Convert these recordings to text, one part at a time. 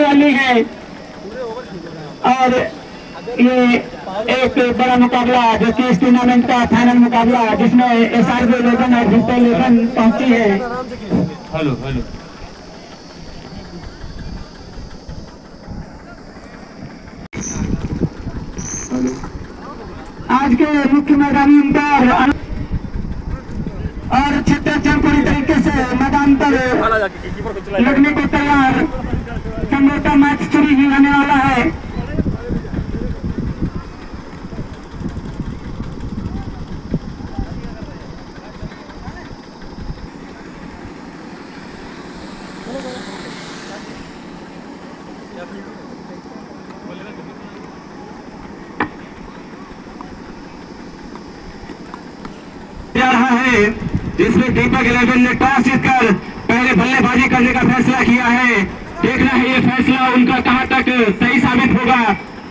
होने वाली है। और ये एक बड़ा मुकाबला जो कि इस टूर्नामेंट का फाइनल मुकाबला जिसमें SRB 11 और Vista 11 पहुंची है। हेलो हेलो आज के मुख्य मैदानी अंपायर और छत्तीसगढ़ पूरी तरीके से मैदान पर लगने को तैयार। संभवतः मैच शुरू ही होने वाला है। रहा है जिसमें दीपक 11 ने टॉस जीतकर पहले बल्लेबाजी करने का फैसला किया है। देखना है ये फैसला उनका कहां तक सही साबित होगा,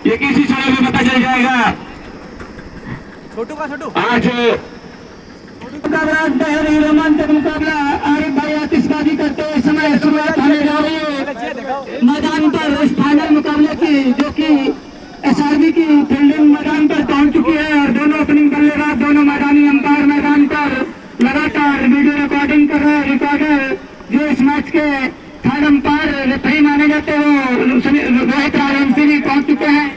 ये किसी क्षण में पता चल जाएगा। आज रोमांचक मुकाबला आरिफ भाई आतिशबाजी करते हुए समय शुरुआत होने जा रही है मैदान पर इस फाइनल मुकाबले की, जो कि SRB की फील्डिंग मैदान पर पहुंच चुकी है और दोनों ओपनिंग बल्लेबाज दोनों मैदानी अंपायर मैदान पर लगातार वीडियो रिकॉर्डिंग कर रहे हैं। रिकॉर्डर जो इस मैच के थर्ड अंपायर रेफरी माने जाते हैं वो रोहित राजवंशी भी पहुंच चुके हैं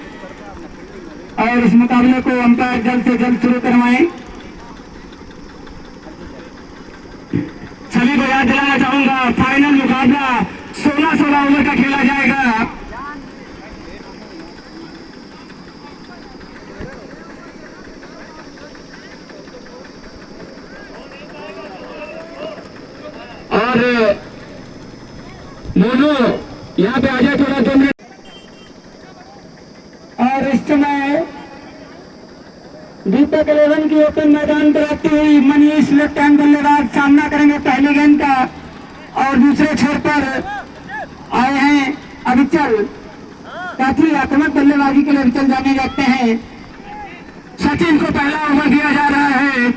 और इस मुकाबले को अंपायर जल्द से जल्द शुरू करवाएं। सभी को याद दिलाना चाहूंगा फाइनल मुकाबला 16-16 ओवर का खेला जाएगा। और मोनू यहाँ पे आ जाए थोड़ा 2 मिनट। और इस समय दीपक 11 की ओपन मैदान पर आती हुई मनीष लेफ्ट हैंड बल्लेबाज सामना करेंगे पहले गेंद का और दूसरे छोर पर आए हैं अविचल, काफी आक्रामक बल्लेबाजी के लिए अविचल जाने जाते हैं। सचिन को पहला ओवर दिया जा रहा है।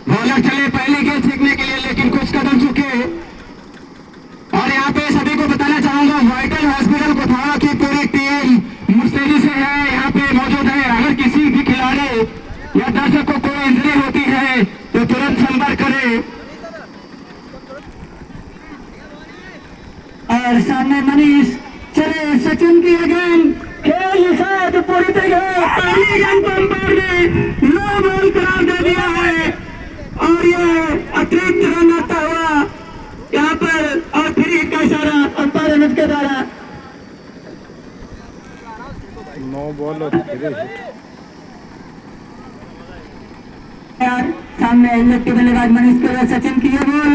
बॉलर चले पहले गेंद फेंकने के लिए लेकिन कुछ कदम चुके। और यहाँ पे सभी को बताना चाहूंगा वाइटल हॉस्पिटल कोथावा की पूरी टीम मुस्तैदी से है, यहाँ पे मौजूद है। अगर किसी भी खिलाड़ी या दर्शक को कोई इंजरी होती है तो तुरंत संपर्क करे। और सामने मनीष चले सचिन की गेंद खेल शायद पूरी तरीके पहली गेंद पर अंपायर ने नो बॉल करार दे दिया है और ये अतिरिक्त रन आता हुआ यहाँ पर और फिर एक इशारा अंपायर के द्वारा 9 बॉल सामने लेफ्टी बल्लेबाज मनीष के सचिन की ये बॉल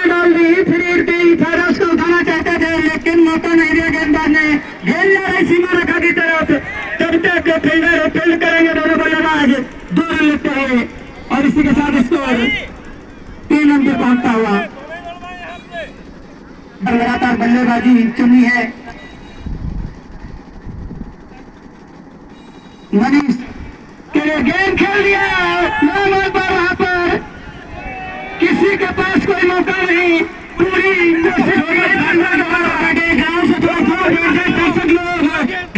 डाल दी। फिर उसको उठाना चाहते थे लेकिन मौका नहीं दिया गेंदबाज ने। गेंद जा रही सीमा रेखा की तरफ, तब तक फील्डर फील्ड करेंगे दोनों बल्लेबाज 2 रन लेते हैं और इसी के साथ स्कोर 3 रन पर पहुंचता हुआ। लगातार बल्लेबाजी चुनी है मनीष के लिए। गेंद खेल दिया नो बॉल पर, वहां पर किसी के पास कोई मौका नहीं। पूरी कोशिश हो गई गांव से थोड़ा दर्शक लोग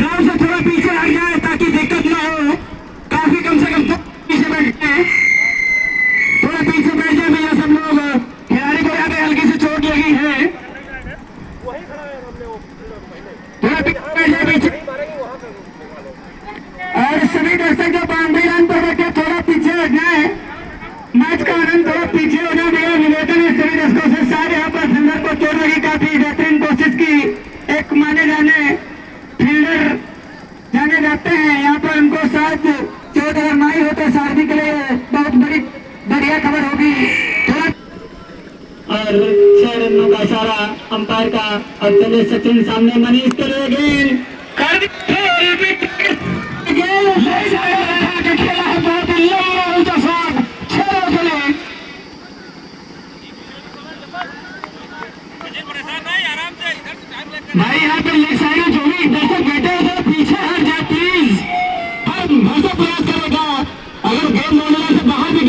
गांव से थोड़ा पीछे हट जाए ताकि दिक्कत ना हो। काफी कम से कम पीछे बैठते हैं, थोड़ा पीछे बैठ जाए भैया सब लोग। खिलाड़ी को यहाँ पे हल्की से चोट लगी है, थोड़ा पीछे बैठ जाए पीछे। और सभी दर्शक जो बाउंड्री लाइन पर बैठे थोड़ा पीछे हट जाए। मैच का आनंद थोड़ा पीछे होना मेरा निवेदन है सभी दर्शकों से। सारे यहाँ पर फील्डर को चोट लगी, काफी बेहतरीन कोशिश की। एक माने जाने फील्डर जाने जाते हैं, यहाँ पर उनको शायद चोट अगर ना ही होते SRB के लिए बहुत बड़ी बढ़िया खबर होगी। और 6 रनों का इशारा अंपायर का और चले सचिन सामने मनीष के लिए गेंद खेला है बहुत ही लंबा शॉट 6 रन चले। भाई यहाँ पे लेग साइड जो भी दर्शक बैठे हैं पीछे हट जाए प्लीज। हम भरसक प्रयास करेगा, अगर गेंद से बाहर भी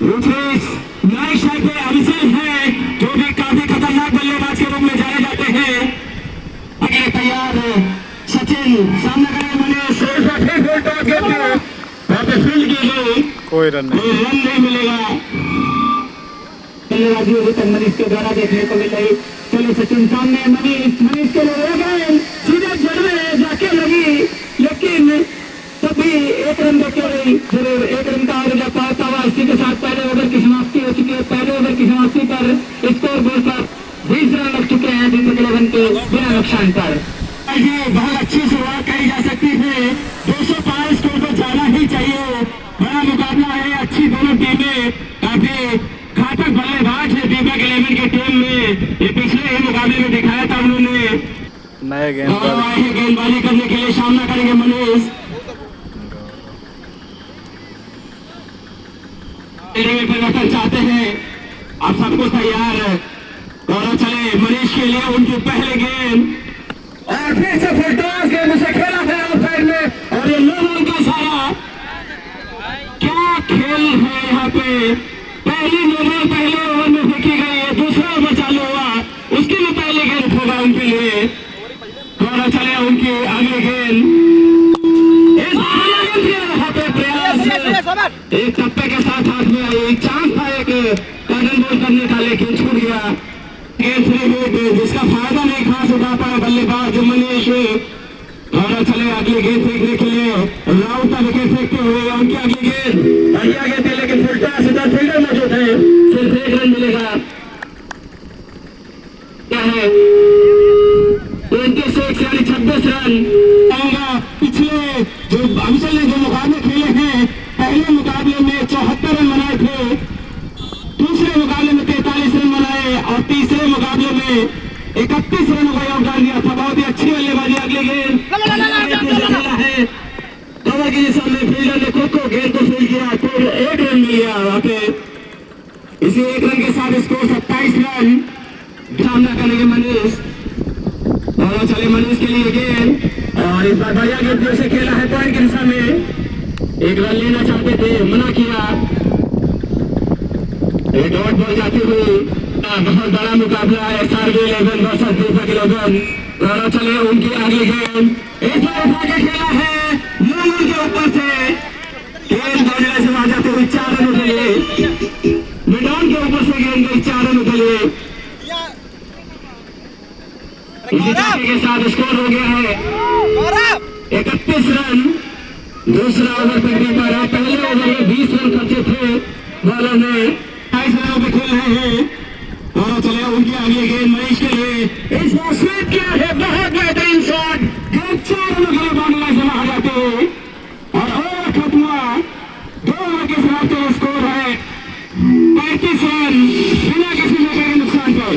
नाइक साइड पे अभिषेक है जो भी काफी खतरनाक बल्लेबाज के रूप में जाने जाते हैं। अगले तैयार सचिन सामने करेंगे मनीष वहाँ पे फील्ड की गई कोई रन नहीं। रन नहीं मिलेगा। बल्लेबाजी अभी तक मनीष के द्वारा देखने को मिल रही। चलो सचिन सामने मनीष के लिए सीधे जड़ में जाके लगी लेकिन तब भी एक रन देखे गई। जरूर एक रन का और पाता हुआ इसी के साथ पहले ओवर की समाप्ति हो चुकी है। पहले ओवर की समाप्ति पर स्कोर बोर्ड पर 20 रन लग चुके हैं दीपक 11 के बिना नुकसान पर। ये बहुत अच्छी शुरुआत करी जा सकती है। 200 पार स्कोर तो जाना ही चाहिए। बड़ा मुकाबला है, अच्छी दोनों टीमें, काफी घातक बल्लेबाज है दीपक 11 की टीम में। ये पिछले ही मुकाबले में दिखाया था उन्होंने। नए गेंदबाजी करने के लिए सामना करेंगे मनीष। परिवर्तन चाहते हैं, आप सब कुछ तैयार है। और चले मनीष के लिए उनकी पहले गेंद और फिर से फुलटॉस गेंद उसे खेला है आउटसाइड में और ये लोगों का सारा क्या खेल है यहाँ पे। पहली नोबल पहले ओवर में फेंकी गई है, दूसरा ओवर चालू हुआ उसके लिए पहले गेंद होगा उनके लिए। और चले उनकी अगली गेंद एक टप्पे के साथ हाथ में आई। चांस था एक कर्नल बॉल करने का लेकिन छूट गया। गेंद फ्री हिट जिसका फायदा नहीं खास उठा पाया बल्लेबाज मनीष। और चले अगली गेंद फेंकने के लिए राउत का विकेट फेंकते हुए उनकी अगली गेंद बढ़िया गेंद है लेकिन फुलटा सीधा फील्डर मौजूद है। सिर्फ एक रन मिलेगा। क्या है 36 यानी 26 रन आएगा। पिछले जो अभिषेक ने जो मुकाबले खेले हैं, पहले मुकाबले में 74 रन बनाए थे, दूसरे मुकाबले में 43 रन बनाए और तीसरे मुकाबले में 31 रनों का योगदान दिया था। बहुत ही अच्छी बल्लेबाजी। अगली गेंद है कवर की दिशा में, फील्डर ने खुद को गेंद को फील्ड किया तो एक रन मिल गया वहां पे। इसी एक रन के साथ स्कोर 27 रन सामना करेंगे मनीष। और चले मनीष के लिए गेंद और इस बार बढ़िया गेंद से खेला है पॉइंट की दिशा में। एक रन लेना चाहते थे, मना किया। एक डॉट बॉल जाती हुई बहुत बड़ा मुकाबला है SRB 11 वर्सेस दीपक 11। और चले उनकी अगली गेंद इस बार उठा के खेला है मूंगल के ऊपर से। गेंद दौड़ने से आ जाते हुए 4 रनों के लिए मिडॉन के ऊपर से गेंद गई 4 रनों के लिए। इसी के साथ स्कोर हो गया है 31 रन। दूसरा ओवर फेंकने पर पहले ओवर में 20 रन खर्चे थे बॉलर ने, 22 रनों पे खेल रहे हैं। और चले उनकी अगली गेंद मनीष के लिए इस बार स्वीप किया है, बहुत बेहतरीन शॉट। गेंद 4 रनों के लिए बाउंड्री लाइन से बाहर जाते हैं और ओवर खत्म हुआ। 2 ओवर के समाप्ति स्कोर है 35 रन बिना किसी जगह के नुकसान पर।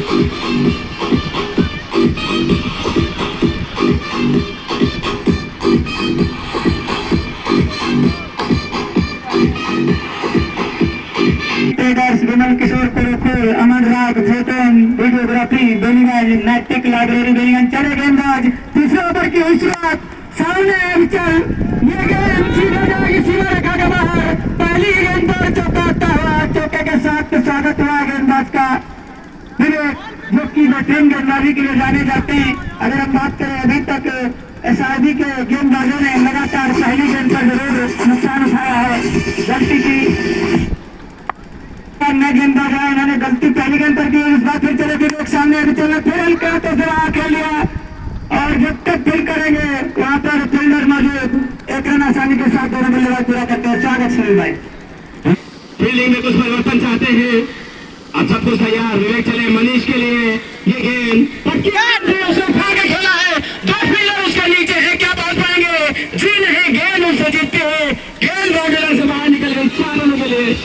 विमल किशोर कुरुकुल, अमन राग, फोटोन, वीडियोग्राफी, बेनीगंज, नाट्यक लाइब्रेरी बेनीगंज। चले गेंदबाज तीसरे ओवर की हुई शुरुआत। सामने विचार ये गेंद सीधा जाएगी, सीधा रखा गया बाहर। पहली गेंद पर चौका आता हुआ, चौके के साथ स्वागत हुआ गेंदबाज का विवेक जो की बेहतरीन गेंदबाजी के लिए जाने जाते हैं। अगर हम बात करें अभी तक SRB के गेंदबाजों ने लगातार पहली गेंद पर जरूर नुकसान उठाया है। गलती की नए गेंदबाज आए, इन्होंने गलती पहली गेंद पर की। इस बार फिर चले फिर लोग सामने अभी चलना फिर हल्का तो फिर खेल लिया और जब तक फिर करेंगे वहां पर फील्डर मौजूद। एक रन आसानी के साथ दोनों बल्लेबाज पूरा करते हैं। स्वागत सुनील भाई। फील्डिंग में कुछ परिवर्तन चाहते हैं, अब सब कुछ तैयार। विवेक चले मनीष के लिए ये गेंद उठा के खेला है, 2 फील्डर उसके नीचे है, क्या पहुंच पाएंगे? जी नहीं, गेंद उनसे जीतते हुए गेंद बाउंड्री से बाहर निकल गई 4 रनों के लिए।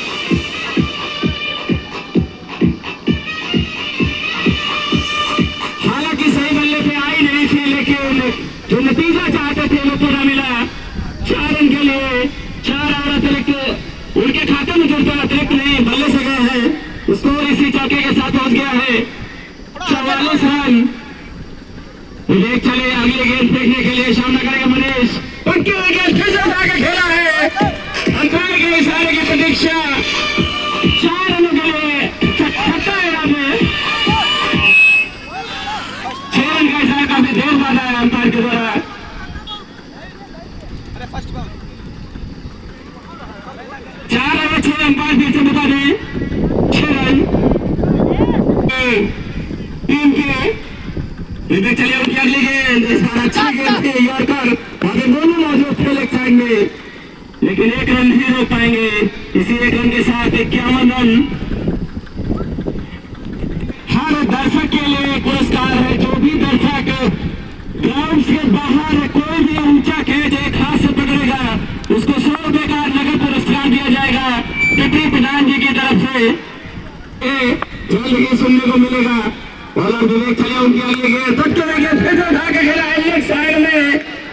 जो नतीजा चाहते थे वो पूरा मिला। 4 रन के लिए 4 और अतिरिक्त उनके खाते में जुड़ते अतिरिक्त नहीं बल्ले से गए हैं। स्कोर इसी चौके के साथ पहुंच गया है 44 रन। विवेक चले अगली गेंद फेंकने के लिए सामना करेगा मनीष। उनकी गेंद फिर से उठा के खेला है, अंतराल के इशारे की प्रतीक्षा। साइड के द्वारा। चार ओवर 6 अंपायर फिर से बता दें 6 रन टीम के विकेट चले उनकी अगली गेंद। इस बार अच्छी गेंद थी यॉर्कर, अभी दोनों मौजूद थे लेग साइड में, लेकिन एक रन नहीं रोक पाएंगे। इसी एक रन के साथ 51 रन। हर दर्शक के लिए पुरस्कार है। जो भी दर्शक ग्राउंड से बाहर कोई भी ऊंचा कैच एक हाथ से पकड़ेगा उसको 100 रुपए का नगद पुरस्कार दिया जाएगा टिटरी प्रधान जी की तरफ से। जल्द ही सुनने को मिलेगा। बॉलर विवेक चले उनकी अगली गेंद फिर से उठा के खेला है लेग साइड में।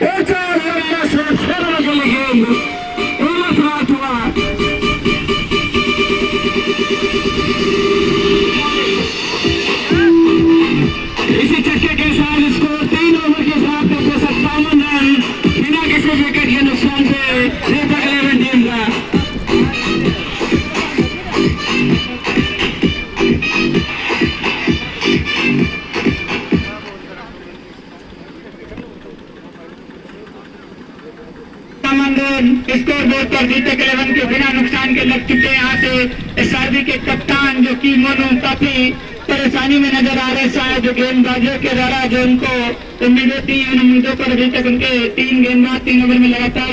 ऊंचा लंबा शॉट 6 रनों के लिए गेंद समाप्त हुआ। इसी छक्के के साथ स्कोर 3 ओवर के साथ 57 रन बिना किसी विकेट के नुकसान से चेतक 11 टीम का। स्कोर बोर्ड पर चेतक 11 के बिना नुकसान के लग चुके हैं। यहाँ से एसआरबी के कप्तान जो कि मोनू काफी परेशानी में नजर आ रहे शायद गेंदबाजों के द्वारा जो उनको उम्मीदें थी उन उम्मीदों पर अभी तक उनके 3 गेंदबाज 3 ओवर में लगातार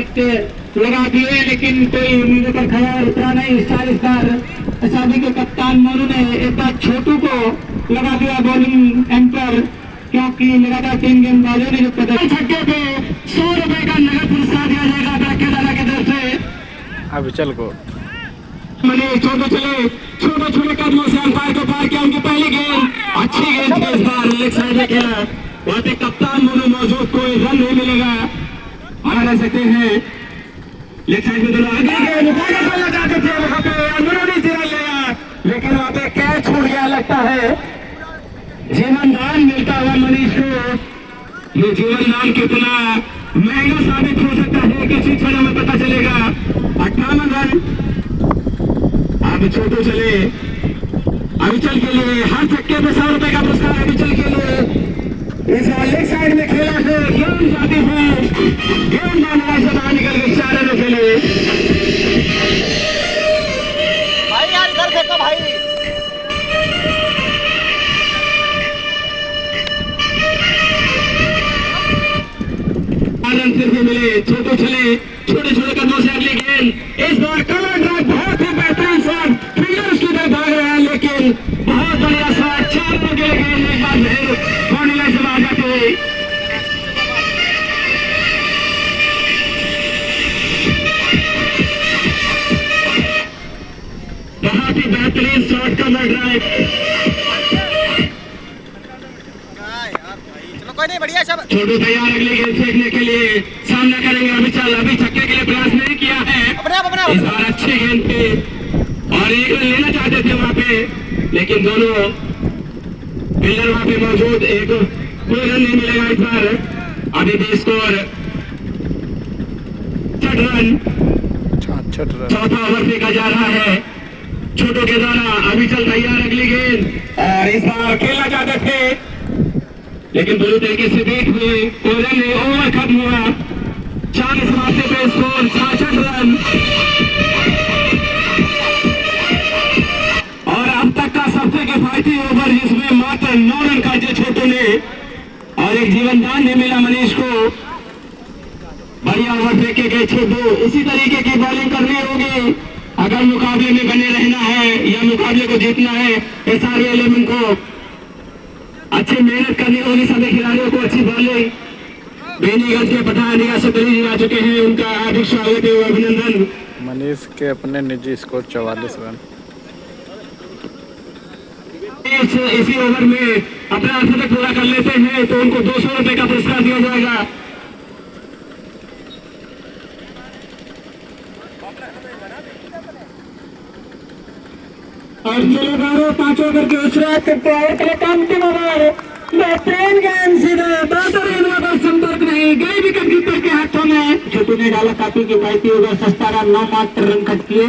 लगा दिए, लेकिन कोई उम्मीदों पर खरा उतरा नहीं। 40 बार एसआरबी के कप्तान मोनू ने एक बार छोटू को लगा दिया बॉलिंग एंड पर, क्योंकि लगातार 3 गेंदबाजों ने जो प्रदर्शन छक्के पे 100 रुपए का नगद पुरस्कार दिया जाएगा ब्रैकेट की तरफ से। अभी चल को छोटे छोटे कदमों से अंपायर को पार किया। उनकी पहली गेंद अच्छी गेंद थी, इस बार लेग साइड में खेला। वहां पे कप्तान मोनू मौजूद, कोई रन नहीं मिलेगा। आगे रह सकते हैं लेग साइड में दोनों आगे लगाते थे वहां पे अंदरूनी सिरा लिया, लेकिन वहां पे कैच छूट गया। लगता है जीवन दान मिलता हुआ मनीष को। ये जीवन दान कितना महंगा साबित हो सकता है किसी क्षण में पता चलेगा। 58 रन। अब छोटू चले अविचल के लिए हर छक्के पे 100 रुपए का पुरस्कार अविचल के लिए। इस लेग साइड में खेला है गेंद जाती है, गेंद मारने से बाहर निकल गई 4 रनों के लिए। भाई यार इधर फेंको भाई। फिर भी मिले, छोटू चले छोटे छोटे कदमों से अगली गेंद। इस बार कलर ड्राइव बहुत ही बेहतरीन शॉट फिगर उसकी तरफ भाग रहा है, लेकिन बहुत बढ़िया शॉट 4 रनों के लिए गेंद एक बार फिर बाउंड्री लाइन से बाहर जाते हुए। बहुत ही बेहतरीन शॉट कलर ड्राइव। कोई नहीं बढ़िया सब। छोटू तैयार अगली गेंद फेंकने के लिए, सामना करेंगे अविचल। अभी छक्के के लिए प्रयास नहीं किया है इस बार अच्छी गेंद पे, और एक रन लेना चाहते थे वहां पे, लेकिन दोनों फील्डर वहां पे मौजूद, एक कोई रन नहीं मिलेगा इस बार। अभी भी स्कोर 6 रन। चौथा ओवर फेंका जा रहा है छोटू के द्वारा। अविचल तैयार अगली गेंद, और इस बार खेलना चाहते थे लेकिन बुरी तरीके से देख हुए ओवर ने ओवर खत्म हुआ। 4 समाप्ति पे स्कोर 66 रन। और अब तक का सबसे किफायती ओवर जिसमें मात्र 9 रन काटे छोटू ने, और एक जीवन दान नहीं मिला मनीष को। बढ़िया ओवर फेंके गए छोटू। इसी तरीके की बॉलिंग करनी होगी अगर मुकाबले में बने रहना है या मुकाबले को जीतना है। एसआरबी 11 को अच्छी मेहनत करनी होगी, सभी खिलाड़ियों को अच्छी बॉलिंग। बेनीगंज के पठान रियासत अली जी आ चुके हैं, उनका हार्दिक स्वागत है, अभिनंदन। मनीष के अपने निजी स्कोर 44 रन। इसी ओवर में अपना अर्धशतक पूरा कर लेते हैं तो उनको 200 रुपए का पुरस्कार दिया जाएगा। और चलो 5 ओवर की शुरुआत करते हैं। अंतिम ओवर बेहतरीन गेंद सीधे बेहतरीन ओवर, संपर्क नहीं गई, विकेट कीपर के हाथों में। छोटू ने डाला काफी किफायती ओवर, 7 रन 9 मात्र रन कट किए।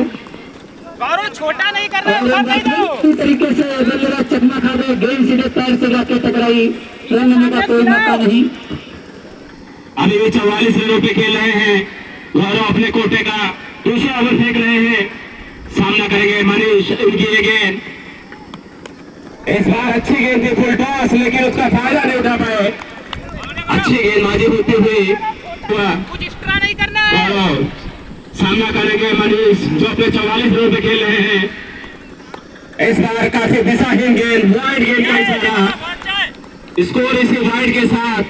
छोटा नहीं कर रहे तरीके से बल्लेबाज चकमा खा गए, गेंद सीधे पैर से जाके टकराई, रन लेने का कोई मौका नहीं। अभी भी 44 रनों पे खेल रहे हैं। गौरव अपने कोटे का दूसरा ओवर फेंक रहे हैं, सामना करेंगे मनीष। उनकी ये गेंद इस बार अच्छी गेंद थी, फुल टॉस, लेकिन उसका फायदा नहीं उठा पाए। अच्छी गेंदबाजी होती हुई कुछ एक्स्ट्रा नहीं करना है। गौरव सामना करेंगे मनीष जो अपने 44 रनों पे खेल रहे हैं। इस बार काफी दिशाहीन गेंद, वाइड गेंद का इशारा। स्कोर इसी वाइड के साथ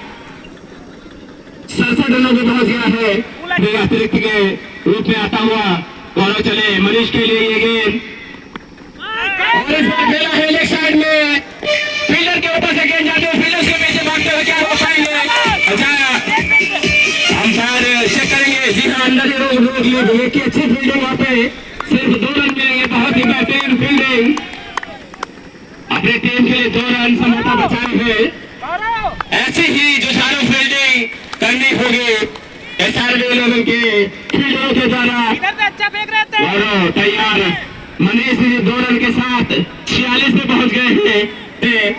67 रनों पे पहुंच गया है। अतिरिक्त के रूप में आता हुआ गौरव चले मनीष के लिए ये गेंद, और इस बार खेला है लेग साइड में, फील्डर के ऊपर से गेंद जाते हुए फील्डर के पीछे भागते हुए क्या हो पाएंगे? अंपायर चेक करेंगे। जी हाँ, अंदर ही रोक लिए। देखिए अच्छी फील्डिंग वहाँ पे, सिर्फ 2 रन मिलेंगे। बहुत ही बेहतरीन फील्डिंग, अपनी टीम के लिए 2 रन समझौता बचाए हुए। ऐसी ही जुझारू फील्डिंग करनी होगी SRB 11 के फील्डरों के द्वारा। इधर से अच्छा फेंक रहे थे। गौरव तैयार, मनीष जी 2 रन के साथ 46 पे पहुंच गए हैं।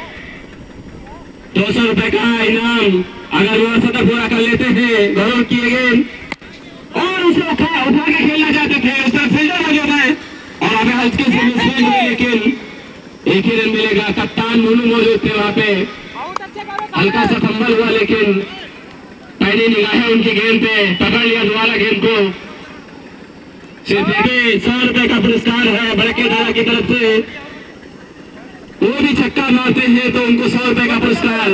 200 रुपए का इनाम अगर वो शतक पूरा कर लेते हैं। गौरव किए गेंद और उसे उठा के खेलना चाहते थे, उस तरफ फील्डर मौजूद है और अभी हल्के से मिस हुई, लेकिन एक ही रन मिलेगा। कप्तान मोनू मौजूद थे वहाँ पे, बहुत अच्छे करो। हल्का सा फंबल हुआ, लेकिन पहली निगाहें उनकी गेंद पे, पकड़ लिया दोबारा गेंद को। सिर्फ 100 रुपए का पुरस्कार है बड़के दादा की तरफ से। वो भी छक्का मारते हैं तो उनको 100 रुपए का पुरस्कार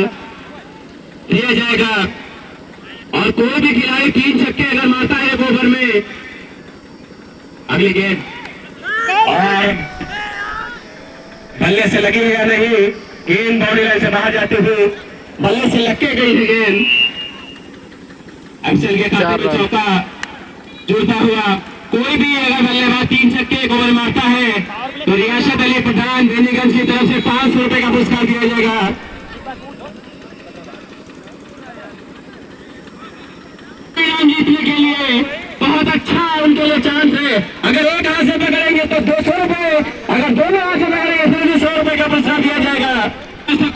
दिया जाएगा। और कोई भी खिलाड़ी 3 छक्के अगर मारता है 1 ओवर में, अगली गेंद और बल्ले से लगी या नहीं, गेंद बाउंड्री लाइन से बाहर जाते हुए बल्ले से लग के गई है गेंद। अब चल के खाते में चौका जुड़ता हुआ। कोई भी अगर बल्लेबाज 3 छक्के 1 ओवर मारता है तो रियासत अली पठान बेनीगंज की तरफ से 500 रुपए का पुरस्कार दिया जाएगा। जीतने के लिए बहुत अच्छा उनके लिए चांस है। अगर एक हाथ से पकड़ेंगे तो 200 रुपए, अगर दोनों हाथ से पकड़ेंगे फिर भी 100 रुपए का पुरस्कार दिया जाएगा।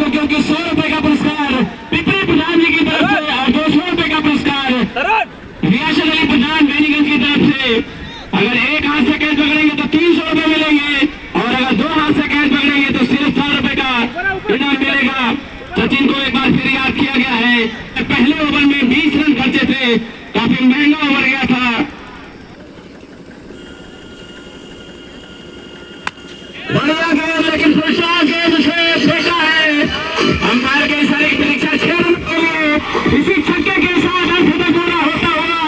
क्योंकि 100 रुपए का पुरस्कार पिपरी प्रधान जी की तरफ से और 200 रुपए का पुरस्कार रियासत अली पठान बेनीगंज की तरफ से। अगर एक हाथ से कैच पकड़ेंगे तो 300 रुपए मिलेंगे और अगर 2 हाथ से कैच पकड़ेंगे तो सिर्फ 100 रुपए का इनाम मिलेगा। सचिन को एक बार फिर याद किया गया है, पहले ओवर में 20 रन खर्चे थे, काफी महंगा ओवर गया था। बढ़िया गेंद, लेकिन पुरस्कार गेंद उसे फेंका है। अंपायर के इशारे की परीक्षा 6 रन के लिए इसी छक्के के साथ अंत पूरा होता हुआ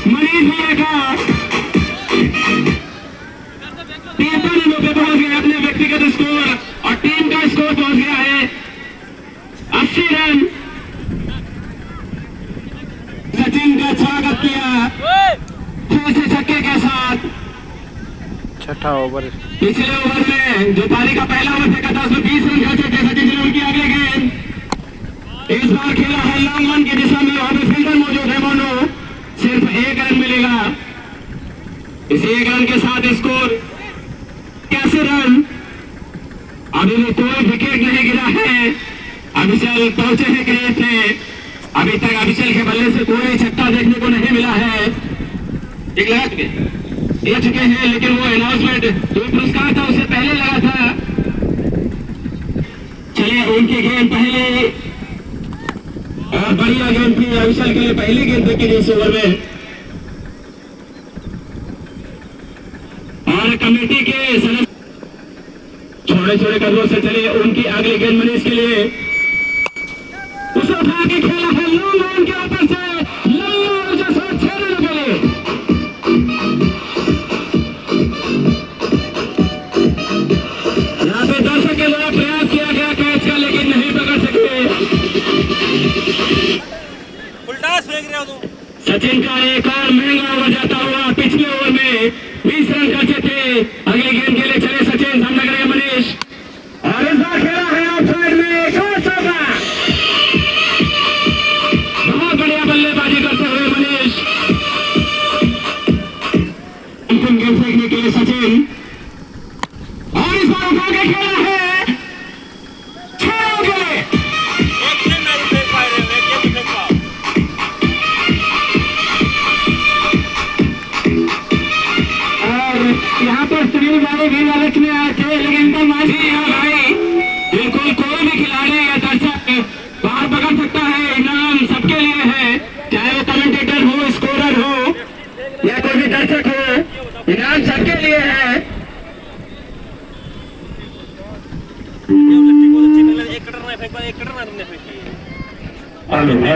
मनीष भैया का 53 रनों पे पहुंच गए अपने व्यक्तिगत स्कोर, और टीम का स्कोर पहुंच गया है 80 रन। सचिन का स्वागत किया फिर से छक्के के साथ। छठा ओवर। पिछले ओवर में जो पारी का पहला ओवर फेंका था उसमें 20 रन खर्चे थे सचिन ने। उनकी अगली गेंद इस बार खेला है लॉन्ग वन की दिशा में, वहां पे फील्डर मौजूद है मोनू, सिर्फ 1 रन मिलेगा। इस 1 रन के साथ स्कोर 81 रन। अभी भी कोई विकेट नहीं गिरा है। अभिषेक पहुंचे हैं क्रीज से, अभी तक अभिषेक के बल्ले से कोई छक्का देखने को नहीं मिला है। एक लगा चुके हैं, लेकिन वो अनाउंसमेंट जो पुरस्कार था उससे पहले लगा था। चलिए उनकी गेंद पहले और बढ़िया गेंद थी अभिषेक के लिए, पहली गेंद देखी इस ओवर में। और कमेटी के सदस्य छोटे छोटे कदमों से चले। उनकी अगली गेंद मनीष के लिए, उसे उठा के खेला है लॉन्ग ऑन के ऊपर से, लंबा जो 6 रनों के लिए। यहाँ पे दर्शक के द्वारा प्रयास किया गया कैच का, लेकिन नहीं पकड़ सके। उल्टा फेंक रहे हो तुम। सचिन का एक और महंगा ओवर जाता हुआ। पिछले ओवर में 20 रन खर्चे थे। अगली गेंद के लिए चले सचिन, सामना करेंगे मनीष, और इस बार खेला है ऑफसाइड में एक और चौका। बहुत बढ़िया बल्लेबाजी करते हुए मनीष। अंतिम गेंद फेंकने के लिए सचिन, और इस बार उठा के खेला है 6 रनों के लिए। एक गेंद नहीं फेंक पा रहे, एक गेंद फेंक पाओ।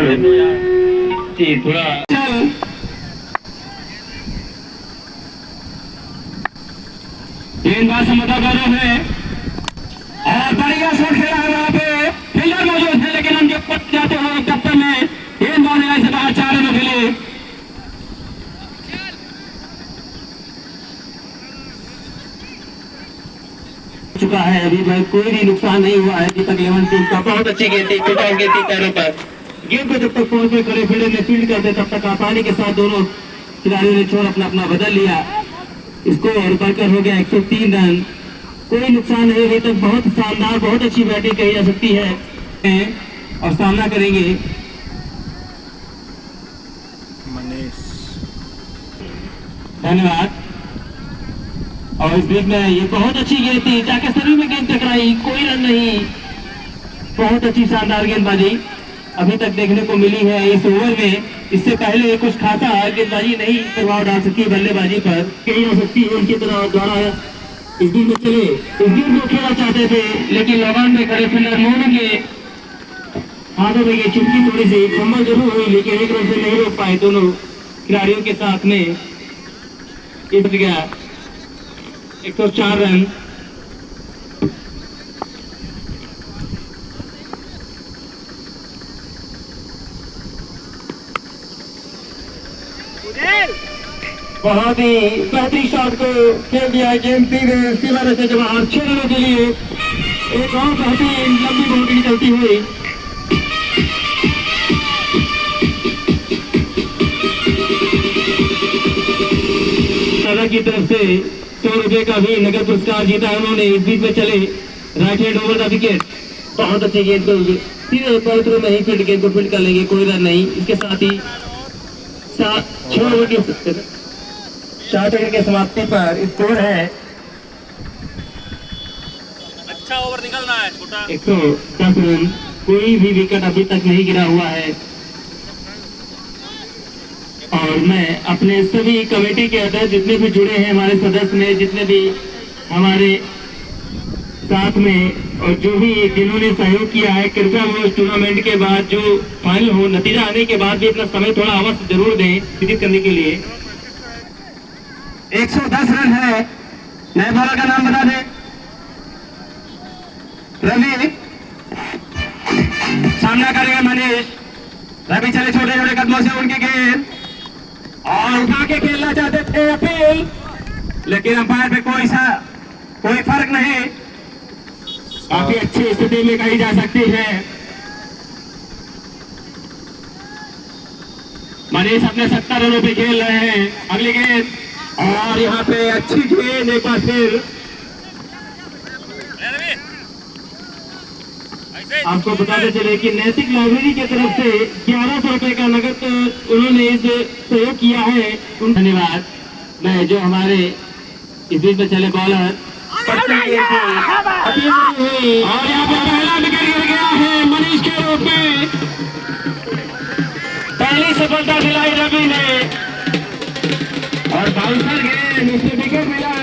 हेलो जी थोड़ा गेंदबाज समझदार है और बढ़िया शॉट खेला है वहाँ पे फील्डर मौजूद है, लेकिन हम जब पट जाते हुए टप्पर में गेंदबाज ने से बाहर 4 रनों के लिए। चुका है अभी भाई, कोई भी नुकसान नहीं हुआ है अभी तक 11 टीम का। बहुत अच्छी गेंद थी, पिटास गेंद थी पैरों पर। गेंद को जब तक पहुंच में खड़े फील्डर ने फील्ड करते तब तक आसानी के साथ दोनों खिलाड़ियों ने छोड़ अपना अपना बदल लिया। स्कोर बढ़कर हो गया 103 रन। कोई नुकसान नहीं हुई तक। बहुत शानदार, बहुत अच्छी बैटिंग कही जा सकती है और सामना करेंगे मनीष। धन्यवाद। और इस बीच में ये बहुत अच्छी गेंद थी, जाके सभी में गेंद टकराई, कोई रन नहीं। बहुत अच्छी शानदार गेंदबाजी अभी तक देखने को मिली है इस ओवर में। इससे पहले कुछ खासा गेंदबाजी नहीं प्रभाव डाल सकती बल्लेबाजी पर, कही जा सकती है उनकी तरह द्वारा इस गेम में चले। इस गेम को खेलना चाहते थे लेकिन लगान में खड़े फील्डर मोनू के हाथों में ये चुटकी थोड़ी सी फंबल जरूर हुई, लेकिन एक रन से नहीं रोक पाए दोनों खिलाड़ियों के साथ में। ये बच गया 104 रन। बहुत ही बेहतरीन शॉट को खेल दिया गेम सीमा से जब 6 रनों के लिए एक और बेहतरीन लंबी बाउंड्री निकलती हुई। दादा की तरफ से 100 रुपए का भी नगद पुरस्कार जीता उन्होंने। इस बीच में चले right hand over the wicket. बहुत अच्छी गेंद को सीधे पवित्रों में ही फील्ड गेंद को फील्ड कर लेंगे, कोई रन नहीं। इसके साथ ही 6 ओवर की 60 ओवर की समाप्ति पर स्कोर है अच्छा ओवर निकलना है छोटा 110 रन। कोई भी विकेट अभी तक नहीं गिरा हुआ है। और मैं अपने सभी कमेटी के अध्यक्ष जितने भी जुड़े हैं हमारे सदस्य में, जितने भी हमारे साथ में और जो भी जिन्होंने सहयोग किया है, कृपया वो इस टूर्नामेंट के बाद जो फाइनल हो, नतीजा आने के बाद भी अपना समय थोड़ा अवश्य जरूर दें विजिट करने के लिए। 110 रन है। नए बॉलर का नाम बता दें। रवि सामना करेंगे मनीष। रवि चले छोटे छोटे कदमों से उनकी गेंद और उठा के खेलना चाहते थे अपील, लेकिन अंपायर पे कोई फर्क नहीं। काफी अच्छी स्थिति में कही जा सकती है। मनीष अपने 70 रनों पे खेल रहे हैं। अगली गेंद और यहाँ पे अच्छी गेंद एक बार फिर। आपको बताते चले कि नैतिक लाइब्रेरी की तरफ से 1100 रुपए का नगद उन्होंने इस सहयोग किया है। धन्यवाद। मैं जो हमारे इस बीच में चले बॉलर और यहाँ पे पहला विकेट गिर गया है मनीष के रूप में। पहली सफलता दिलाई रवि ने और बाउंसर गेंद उससे विकेट मिला।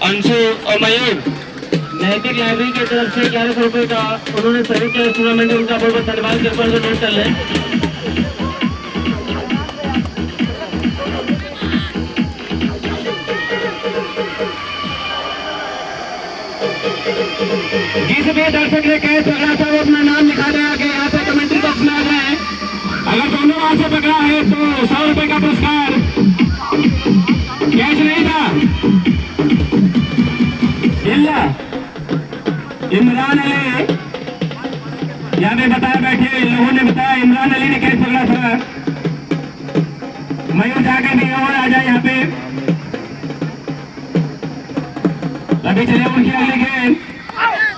अंशु और मयूर नैतिक लाइब्रेरी की तरफ से 1100 रुपए का उन्होंने सहयोग किया टूर्नामेंट में। उनका बहुत बहुत धन्यवाद के ऊपर नोट कर लें। जिस भी दर्शक ने कैच पकड़ा था वो अपना नाम लिखा दे आगे यहाँ पे कमेंट्री बॉक्स में आ जाए। अगर दोनों हाथ से पकड़ा है तो 100 रुपए का पुरस्कार। कैच नहीं था। इमरान अली यहाँ पे बताया बैठे लोगों ने बताया इमरान अली ने कैच पकड़ा था। मयूर जाकर भी और आ जाए यहाँ पे। अभी चले उनकी अगली गेंद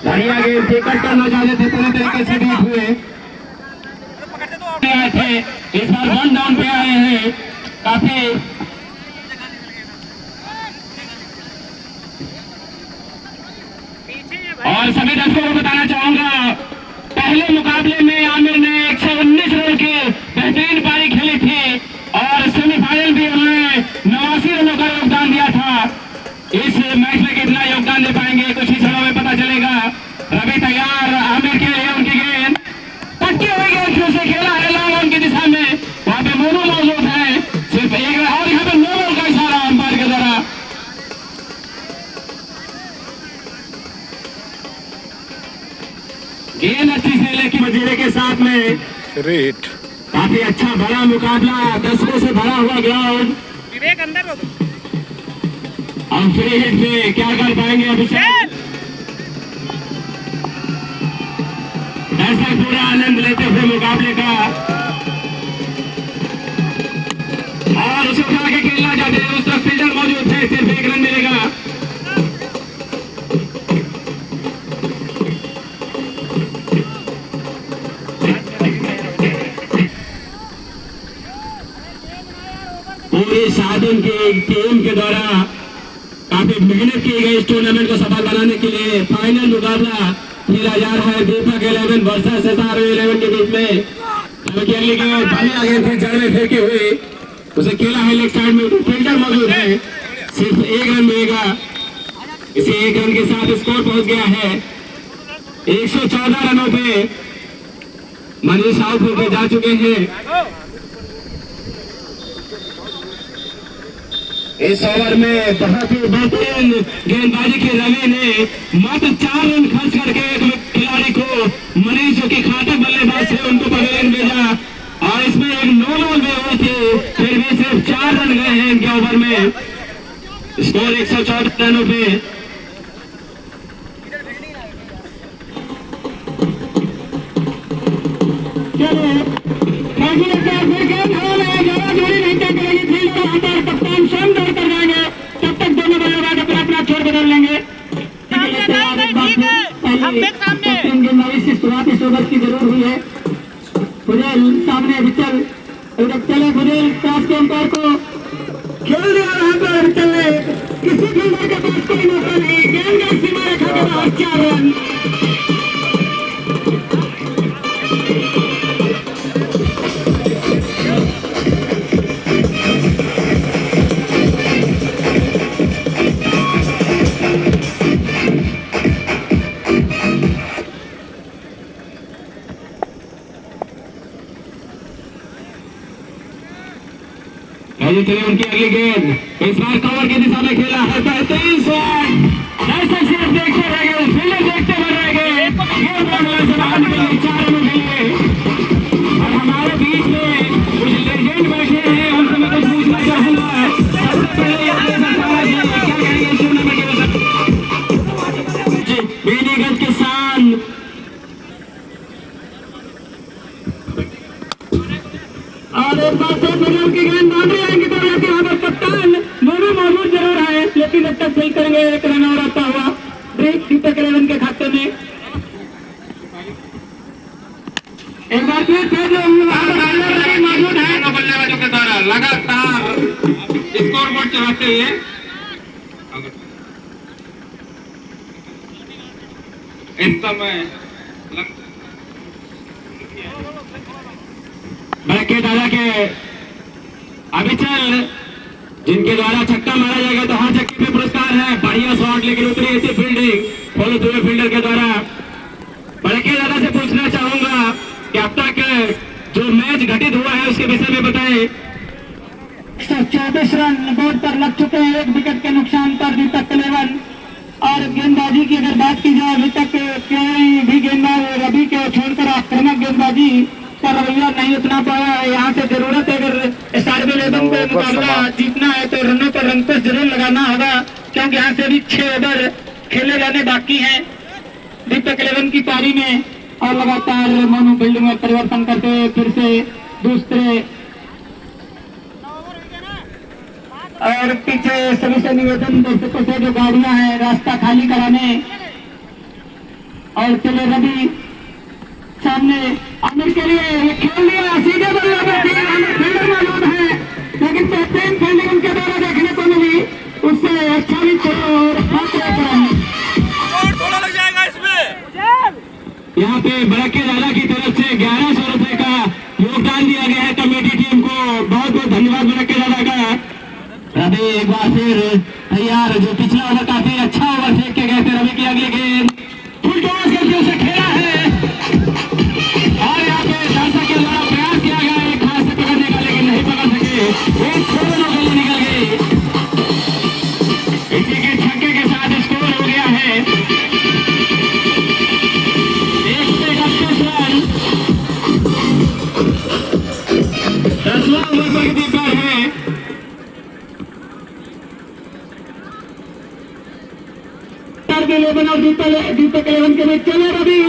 बढ़िया गेंद टेकअप करना चाहते थे, पूरी तरीके से बीट हुए थे। इस बार 1 डाउन पे आए हैं। काफी और सभी दर्शकों को बताना चाहूंगा पहले मुकाबले में आमिर ने 119 रन की बेहतरीन पारी खेली थी और सेमीफाइनल भी उन्होंने 89 रनों का योगदान दिया था। इस मैच में कितना योगदान दे पाएंगे कुछ ही समय में गेंद अच्छी से लेकिन मजीरे के साथ में रेट काफी अच्छा बड़ा मुकाबला, दर्शकों से भरा हुआ ग्राउंड। विवेक अंदर हो हम फ्री हिट में क्या कर पाएंगे अभिषेक? दर्शक पूरा आनंद लेते हुए मुकाबले का, और उसे उठा के खेलना चाहते हैं। उस तरफ फील्डर मौजूद है, सिर्फ एक रन मिलेगा। पूरी साधन की टीम के द्वारा काफी मेहनत की गई इस टूर्नामेंट को सफल बनाने के लिए। फाइनल मुकाबला खेला जा रहा है दीपक 11 वर्सेस SRV 11 के बीच में। जड़ में फेंकी हुई उसे खेला है लेग साइड में, फील्डर मौजूद है, सिर्फ एक रन मिलेगा। इसे एक रन के साथ स्कोर पहुंच गया है 114 रनों पे। मनीष आउट होकर जा चुके हैं। इस ओवर में बहुत ही बेहतरीन गेंदबाजी की रवि ने मात्र 4 रन खर्च करके एक खिलाड़ी को, मनीष जो कि घातक बल्लेबाज थे, उनको पवेलियन भेजा, और इसमें एक 9 बॉल भी हुई थी, फिर भी सिर्फ 4 रन गए हैं इनके ओवर में। स्कोर 114 रनों पे। कप्तान स्वयं दौड़ कर जाएंगे, तब तक दोनों बल्लेबाज अपना अपना छोर बदल लेंगे। गेंदबाजी से शुरुआत इस ओवर की जरूर हुई है। फुडेल सामने विचल, चले फुडेल क्रॉस के अंपायर को खेल दिया। वहां पर विचल ने किसी फील्डर के पास कोई मौका नहीं, गेंद का सीमा रेखा के बाहर 4 रन। चलिए उनकी अगली गेंद इस बार कवर की दिशा में खेला है, बेहतरीन शॉट। दर्शक सिर्फ देखते रह गए, फील्डर देखते हुए रह गए। गेंद बॉल से बाहर निकल गई 4 रनों के लिए। और हमारे बीच में कुछ लेजेंड बैठे हैं, उनसे मैं कुछ पूछना चाहूंगा। सबसे पहले क्या कहेंगे इस टूर्नामेंट के बारे में? बेनीगंज किसान और एक बार फिर की गेंद बाउंड्री आएंगे तो यहाँ पर कप्तान दोनों मौजूद जरूर है, लेकिन अब तक फील करेंगे। एक रन और आता हुआ ब्रेक दीपक 11 के खाते में। एक बार फिर मौजूद है, बल्लेबाजों के द्वारा लगातार स्कोर बोर्ड चढ़ाते हुए इस समय बड़के दादा के अभिचल, जिनके द्वारा छक्का मारा जाएगा तो हर छक्के पे पुरस्कार है। बढ़िया शॉट, लेकिन उतनी ऐसी फील्डिंग फॉलो थ्रू फील्डर के द्वारा। बड़के दादा से पूछना चाहूंगा कि अब तक जो मैच घटित हुआ है उसके विषय में बताएं। 124 रन बोर्ड पर लग चुके हैं, 1 विकेट के नुकसान पर दीपक 11। और गेंदबाजी की अगर बात की जाए, अभी तक कोई भी गेंदबाज रवि के छोड़कर आक्रामक गेंदबाजी का रवैया नहीं उतना पाया है। यहाँ से जरूरत है, अगर SRV 11 को मुकाबला जीतना है तो रनों पर रंकुश जरूर लगाना होगा, क्योंकि यहाँ से भी 6 ओवर खेले जाने बाकी हैं दीपक 11 की पारी में। और लगातार मोनू फील्डिंग में परिवर्तन करते हुए फिर से दूसरे, और पीछे सभी से निवेदन दर्शकों से जो गाड़ियां हैं रास्ता खाली कराने। और चले रवि सामने आमिर के लिए खेल लिया, सीधे बल्लेबाजी फील्डर मौजूद है, लेकिन बेहतरीन फील्डिंग उनके द्वारा देखने को मिली, उससे अच्छा भी थोड़ा लग जाएगा इसमें। यहाँ पे बड़के दादा की तरफ से 1100 रुपए का योगदान दिया गया है कमेटी टीम को। बहुत बहुत धन्यवाद बड़के दादा का। रवि एक बार फिर तैयार, जो पिछला ओवर काफी अच्छा ओवर फेंक के गए थे। रवि की अगली गेंद फुल टॉस करके उसे खेला है, और यहाँ पे दर्शक के द्वारा प्रयास किया गया एक हाथ से पकड़ने का, लेकिन नहीं पकड़ सके। एक छोड़ो गली निकल गई। इसी के छक्के के साथ स्कोर हो गया है 1 दीपक 11 के बीच चले रवि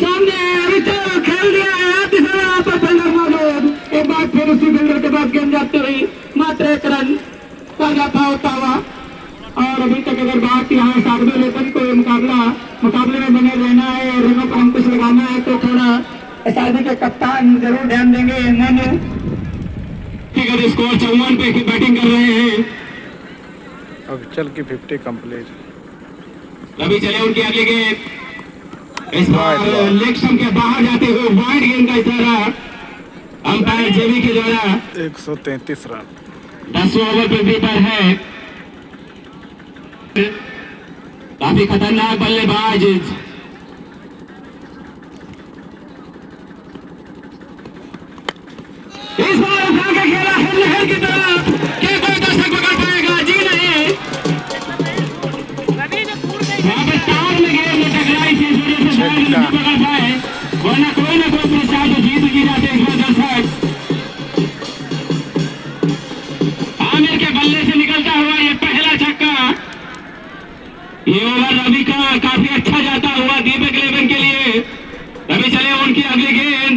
सामने अभी तो खेल दिया है तीसरा पर फील्डर मौजूद एक बार फिर उसी फील्डर के पास गेंद जाते हुए मात्र 1 रन का जाता होता हुआ और अभी तक अगर बात यहाँ सागवे लेकर कोई मुकाबले में बने रहना है और रनों पर अंकुश लगाना है तो थोड़ा एसआरबी के कप्तान जरूर ध्यान देंगे मोनू स्कोर 54 पे बैटिंग कर रहे हैं। अब चल के 50 कंप्लीट। अभी चले उनके आगे गेंद इस बार लेग स्टंप के बाहर जाते हुए वाइड गेंद का इशारा अंपायर जेबी के द्वारा 133 रन 10वें ओवर पृथ्वी पर है। काफी खतरनाक बल्लेबाज इस बार उठा के खेला है लहर की तरफ क्या कोई दर्शक पकड़ पाएगा? जी नहीं, वहां पर तार में गेंद टकराई थी इस वजह से बॉल नहीं पकड़ पाए वरना कोई ना कोई पुरस्कार तो जीत ही जाते इस बार दर्शक। आमिर के बल्ले से निकलता हुआ ये पहला छक्का ये ओवर रवि का काफी अच्छा जाता हुआ दीपक 11 के लिए। रवि चले उनकी अगली गेंद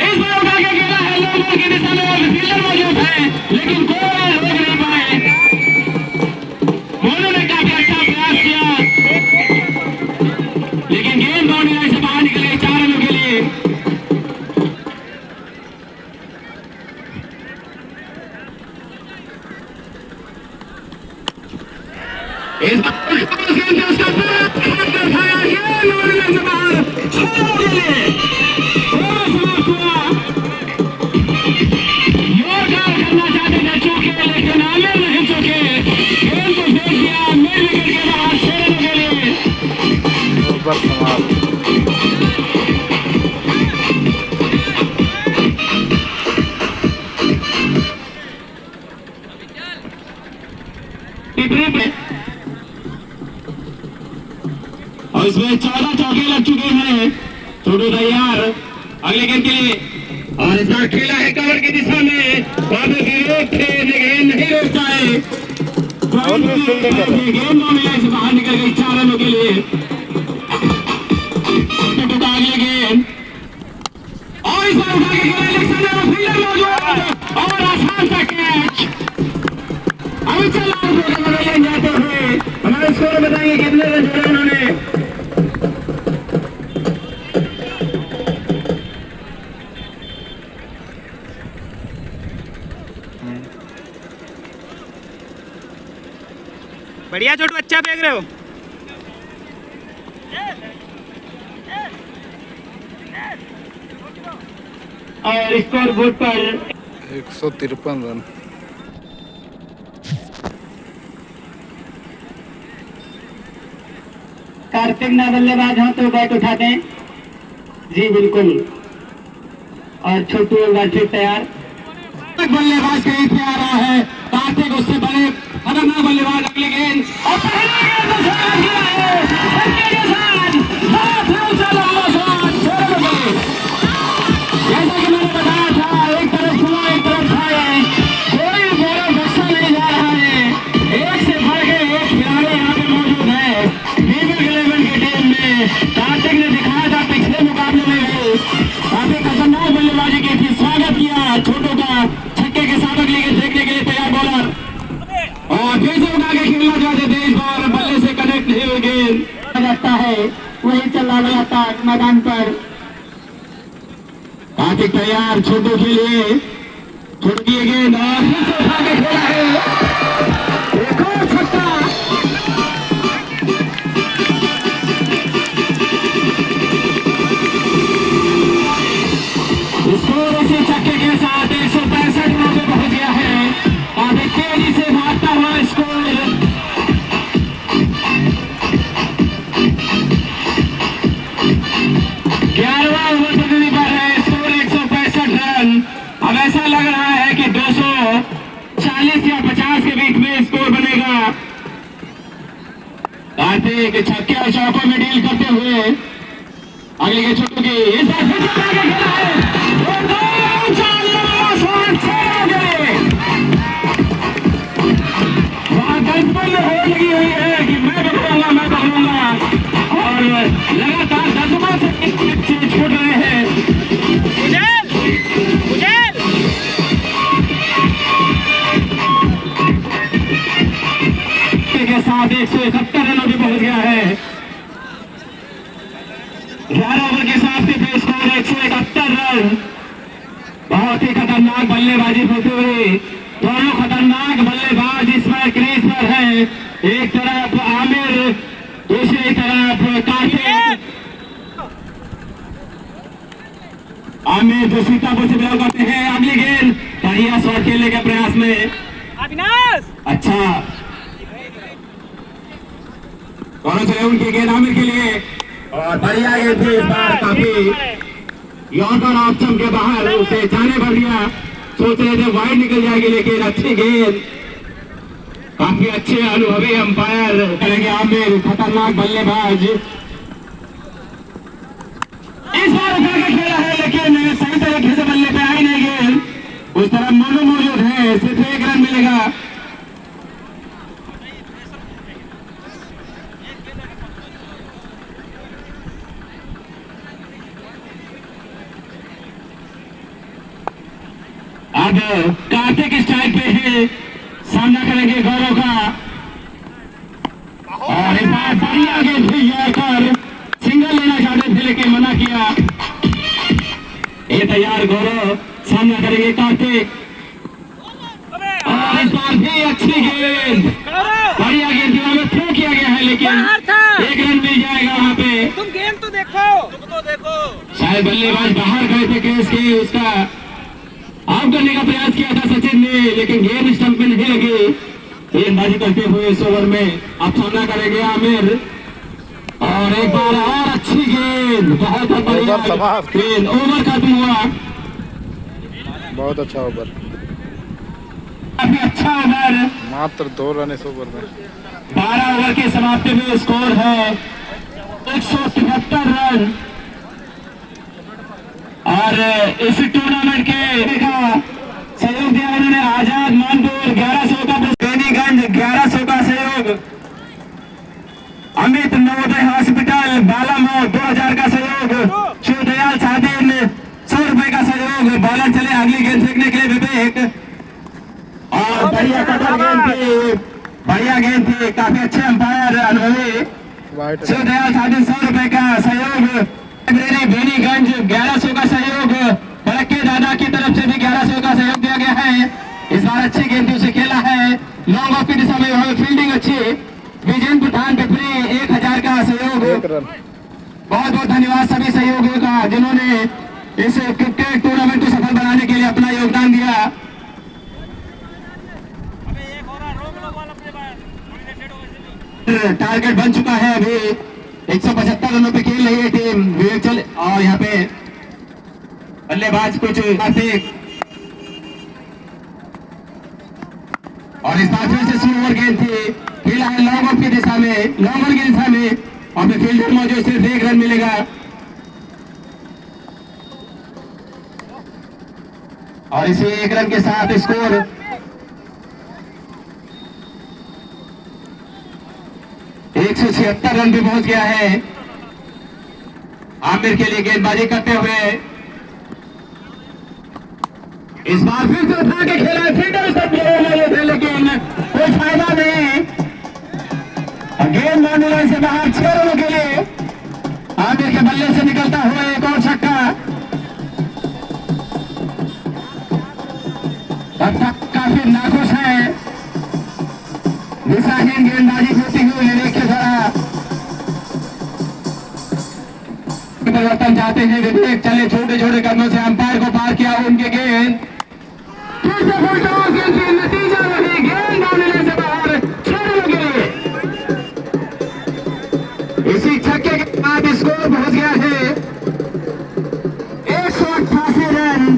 इस बार उठा के खेला है लो बॉल की दिशा में और फील्डर मौजूद है लेकिन कोई रोक नहीं पाए। मोनू ने काफी अच्छा प्रयास किया लेकिन गेंद बाउंड्री लाइन से बाहर निकल गई 4 रनों के लिए। इस बार और इसमें 14 चौके लग चुके हैं। छोटू तैयार अगले गेंद के लिए और इस बार खेला है कवर की दिशा में वहां पे विरोध थे लेकिन नहीं रोक पाए। गेंद बाउंड्री से बाहर निकल गई 4 रनों के लिए। अगले गेंद और इस बार उठा के खेला इलेक्शन फील्डर मौजूद और आसान सा कैच। अभी चल जाते हुए हमारे स्कोर बताएंगे कितने रन जोड़े उन्होंने। बढ़िया छोटू, अच्छा फेंक रहे हो। और स्कोर बोर्ड पर 153 रन। कार्तिक ना बल्लेबाज हो तो बैट उठा दें। जी बिल्कुल। और छोटू एक बार फिर तैयार बल्लेबाज कहीं पे आ रहा है। कार्तिक उससे बड़े खतरनाक बल्लेबाज अगली गेंद और पहला गेंद को छक्का किया है छक्के के साथ जैसा कि मैंने बताया था एक तरफ खुला एक तरफ छाया कोई बड़ा गुस्सा नहीं जा रहा है। एक से बढ़ के एक खिलाड़ी यहाँ पे मौजूद है दीपक 11 की टीम में। कार्तिक ने दिखाया था पिछले मुकाबले में भी काफी खतरनाक बल्लेबाजी की थी। स्वागत किया छोटू का छक्के के साथ अगली गेंद देखने के लिए तैयार बॉलर और फिर से उठा के खेलना चाहते थे। इस बार बल्ले से कनेक्ट नहीं हुई गेंद जाता है वही चला गया था मैदान पर। कार्तिक तैयार छोटू के लिए छोटू की गेंद और फिर से उठा के खेला है एक और छक्का। स्कोर इसी छक्के के साथ 165 रनों पे पहुंच गया है। काफी तेजी से भागता हुआ स्कोर 11वां ओवर पृथ्वी पर है। Score 165 run. अब ऐसा लग रहा है कि 240 या 50 के बीच में स्कोर बनेगा। कार्तिक छक्के और चौकों में डील करते हुए अगले के छोटू की इस बार फिर से आगे खेला है और वहां गंजपन में होड़ लगी हुई है कि मैं पकड़ूंगा लगातार 10 ओवर से छोड़ रहे हैं। के साथ 171 रनों पे पहुंच गया है। 11 ओवर के साथ स्कोर 171 रन। बहुत ही खतरनाक बल्लेबाजी होते हुए दोनों खतरनाक बल्लेबाज इस बार क्रीज पर है। एक तरफ आमिर, दूसरी तरफ कार्तिक। आमिर जो सीतापुर से बिलोंग करते हैं, अगली गेंद बढ़िया शॉट खेलने के प्रयास में अविनाश अच्छा कौन से उनकी गेंद आमिर के लिए और बढ़िया गेंद थी। इस बार काफी यॉर्कर ऑप्शन के बाहर उसे जाने भर दिया। सोच रहे थे वाइड निकल जाएगी, लेकिन अच्छी गेंद, काफी अच्छे अनुभवी अंपायर करेंगे। आमिर खतरनाक बल्लेबाज इस बार उठा के खेला है, लेकिन सही तरीके से बल्ले पे आई नहीं गेंद। उस तरफ मनु मौजूद है, सिर्फ 1 रन मिलेगा। अब कार्तिक स्ट्राइक पे है, सामना करेंगे गौरव का। और इस बार बढ़िया गेंद थी, यॉर्कर सिंगल लेना चाहते थे लेकिन मना किया। ये तैयार गौरव, सामना करेंगे कार्तिक। और इस बार भी अच्छी गेंद, बढ़िया गेंद दीवार में थ्रो किया गया है, लेकिन 1 रन मिल जाएगा वहां पे। तुम गेंद तो देखो शायद बल्लेबाज बाहर गए थे केस के, उसका आउट करने का प्रयास किया था सचिन ने, लेकिन गेंद स्टंप में नहीं लगी। गेंदबाजी करते हुए इस ओवर में अब सामना करेंगे आमिर। और एक बार और अच्छी गेंद, बहुत बढ़िया गेंद, ओवर खत्म हुआ। बहुत अच्छा ओवर, काफी अच्छा ओवर। मात्र 2 रन इस ओवर में। 12 ओवर की समाप्ति में स्कोर है 173 रन। और इस टूर्नामेंट के का सहयोग दिया उन्होंने आजाद मानपुर 1100 का, बेनीगंज 1100 का सहयोग, अमित नवोदय हॉस्पिटल बालामऊ 2000 का सहयोग, शिवदयाल सादिन 100 रुपए का सहयोग। बॉलर चले अगली गेंद फेंकने के लिए विवेक। और बढ़िया कटर गेंद थी, बढ़िया गेंद थी, काफी अच्छे अंपायर अनुभवी शिवदयाल सादिन 100 रुपए का सहयोग। बेनीगंज 1100 का सहयोग, बड़के दादा की तरफ से भी 1100 का सहयोग दिया गया है। इस बार अच्छी गेंद उसे खेला है, लॉन्ग ऑफ की दिशा में फील्डिंग अच्छी। विजय पठान पिपरी 1000 का सहयोग। बहुत बहुत धन्यवाद सभी सहयोगियों का जिन्होंने इस क्रिकेट टूर्नामेंट को सफल बनाने के लिए अपना योगदान दिया। टारगेट बन चुका है, अभी 175 रनों पे खेल रही है टीम विवेक चल। और यहाँ पे बल्लेबाज कुछ कार्तिक, और इस बार फिर से स्लो ओवर गेंद थी, खेला है लॉन्ग ऑफ की दिशा में, लॉन्ग ऑन की दिशा में। और फील्डर मौजूद, सिर्फ 1 रन मिलेगा। और इसी 1 रन के साथ स्कोर 176 रन पे पहुंच गया है। आमिर के लिए गेंदबाजी करते हुए इस बार फिर से उठा के खेला, फील्डर सब थे लेकिन कोई फायदा नहीं। गेंद मारने लाइन से बाहर 6 रनों के लिए आमिर के बल्ले से निकलता हुआ एक और छक्का। काफी नाखुश है, दिशाहीन गेंदबाजी होती हुई विवेक के द्वारा। परिवर्तन चाहते हैं विवेक, चले छोटे छोटे कदमों से अंपायर को पार किया उनके गेंद, फिर से फुल टॉस गेंद की नतीजा वही, गेंद मारने से बाहर 6 रनों के लिए। इसी छक्के के बाद स्कोर पहुंच गया है 188 रन।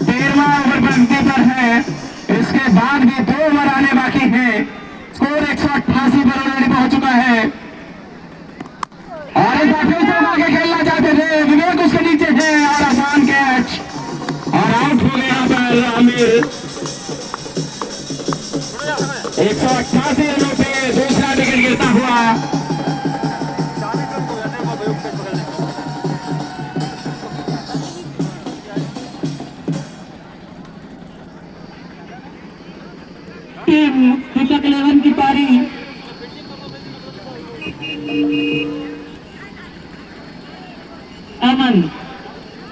13वां ओवर बनते पर है, इसके बाद भी 2 ओवर आने बाकी हैं। स्कोर 188 पर ऑलरेडी पहुंच चुका है। और एक बार फिर से उठा के खेलना चाहते थे विवेक, उसके नीचे है और आसान कैच और आउट हो गया पर आमिर। 188 रनों पे दूसरा विकेट गिरता हुआ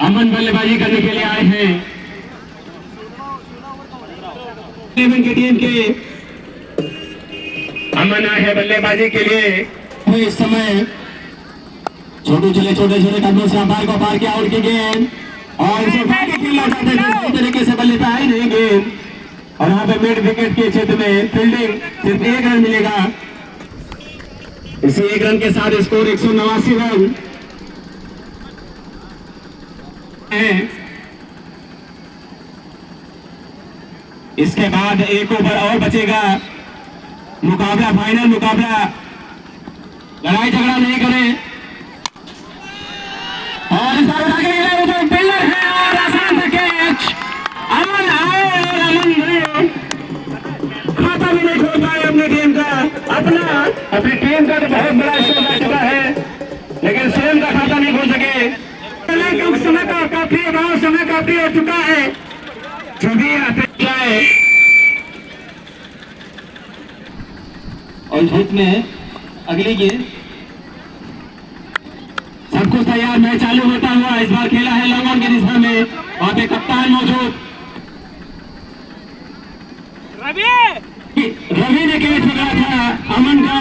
अमन बल्लेबाजी करने के लिए आए हैं। 11 की टीम के अमन आए हैं बल्लेबाजी के लिए। इस समय छोटे छोटे कदमों से अंपायर को पार किया आउट की गेंद और इसे भागे खेला जाता है इस तरीके से बल्ले पे आई नहीं गेंद और यहाँ पे मिड विकेट के क्षेत्र में फील्डिंग सिर्फ 1 रन मिलेगा। इसी 1 रन के साथ स्कोर 189 रन है। इसके बाद 1 ओवर और बचेगा। मुकाबला फाइनल मुकाबला, लड़ाई झगड़ा नहीं करें और इस बार जो बिल्डर है और आसान से कैच अमन आए और अमन ने खाता भी नहीं खोल पाए अपनी टीम का। अपनी टीम का तो बहुत बड़ा स्कोर आ चुका है लेकिन स्वयं का खाता नहीं खोल सके। समय का काफी अभाव, समय काफी हो चुका है। जो भी अपेक्षा है और जीत में अगली गेंद सब कुछ तैयार, मैच चालू होता हुआ इस बार खेला है लॉन्ग ऑन की दिशा में। वहां पे कप्तान मौजूद रवि ने कैच पकड़ा था अमन का।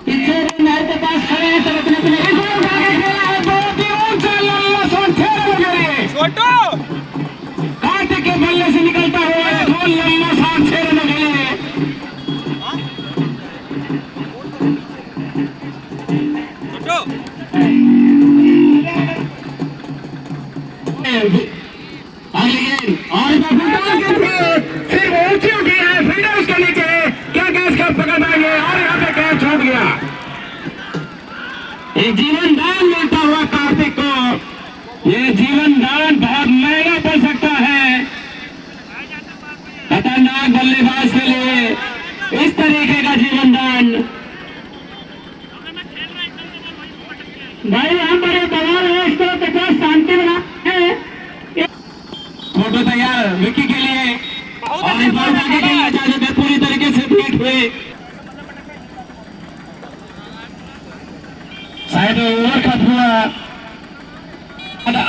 पीछे मैच के पास खड़े हैं सब अपने अपने कार्तिक के बल्ले से निकलता हुआ है गोल लंबा शॉट 6 रनों के लिए। सिर्फ ऊंची उठी है फील्डर उसके नीचे, क्या कैच कब पकड़ पाएंगे और यहाँ पे कैच छूट गया। एक जीवन दान मिलता हुआ कार्तिक को। ये जीवन दान बहुत महंगा पड़ सकता है खतरनाक बल्लेबाज के लिए। इस तरीके का जीवन दान भाई हम बड़े दबाव है, इसको तो शांति बना है। फोटो तैयार विक्की के लिए और इस बार आगे खेलना चाहते थे पूरी तरीके से बीट हुए। शायद ओवर खत्म हुआ,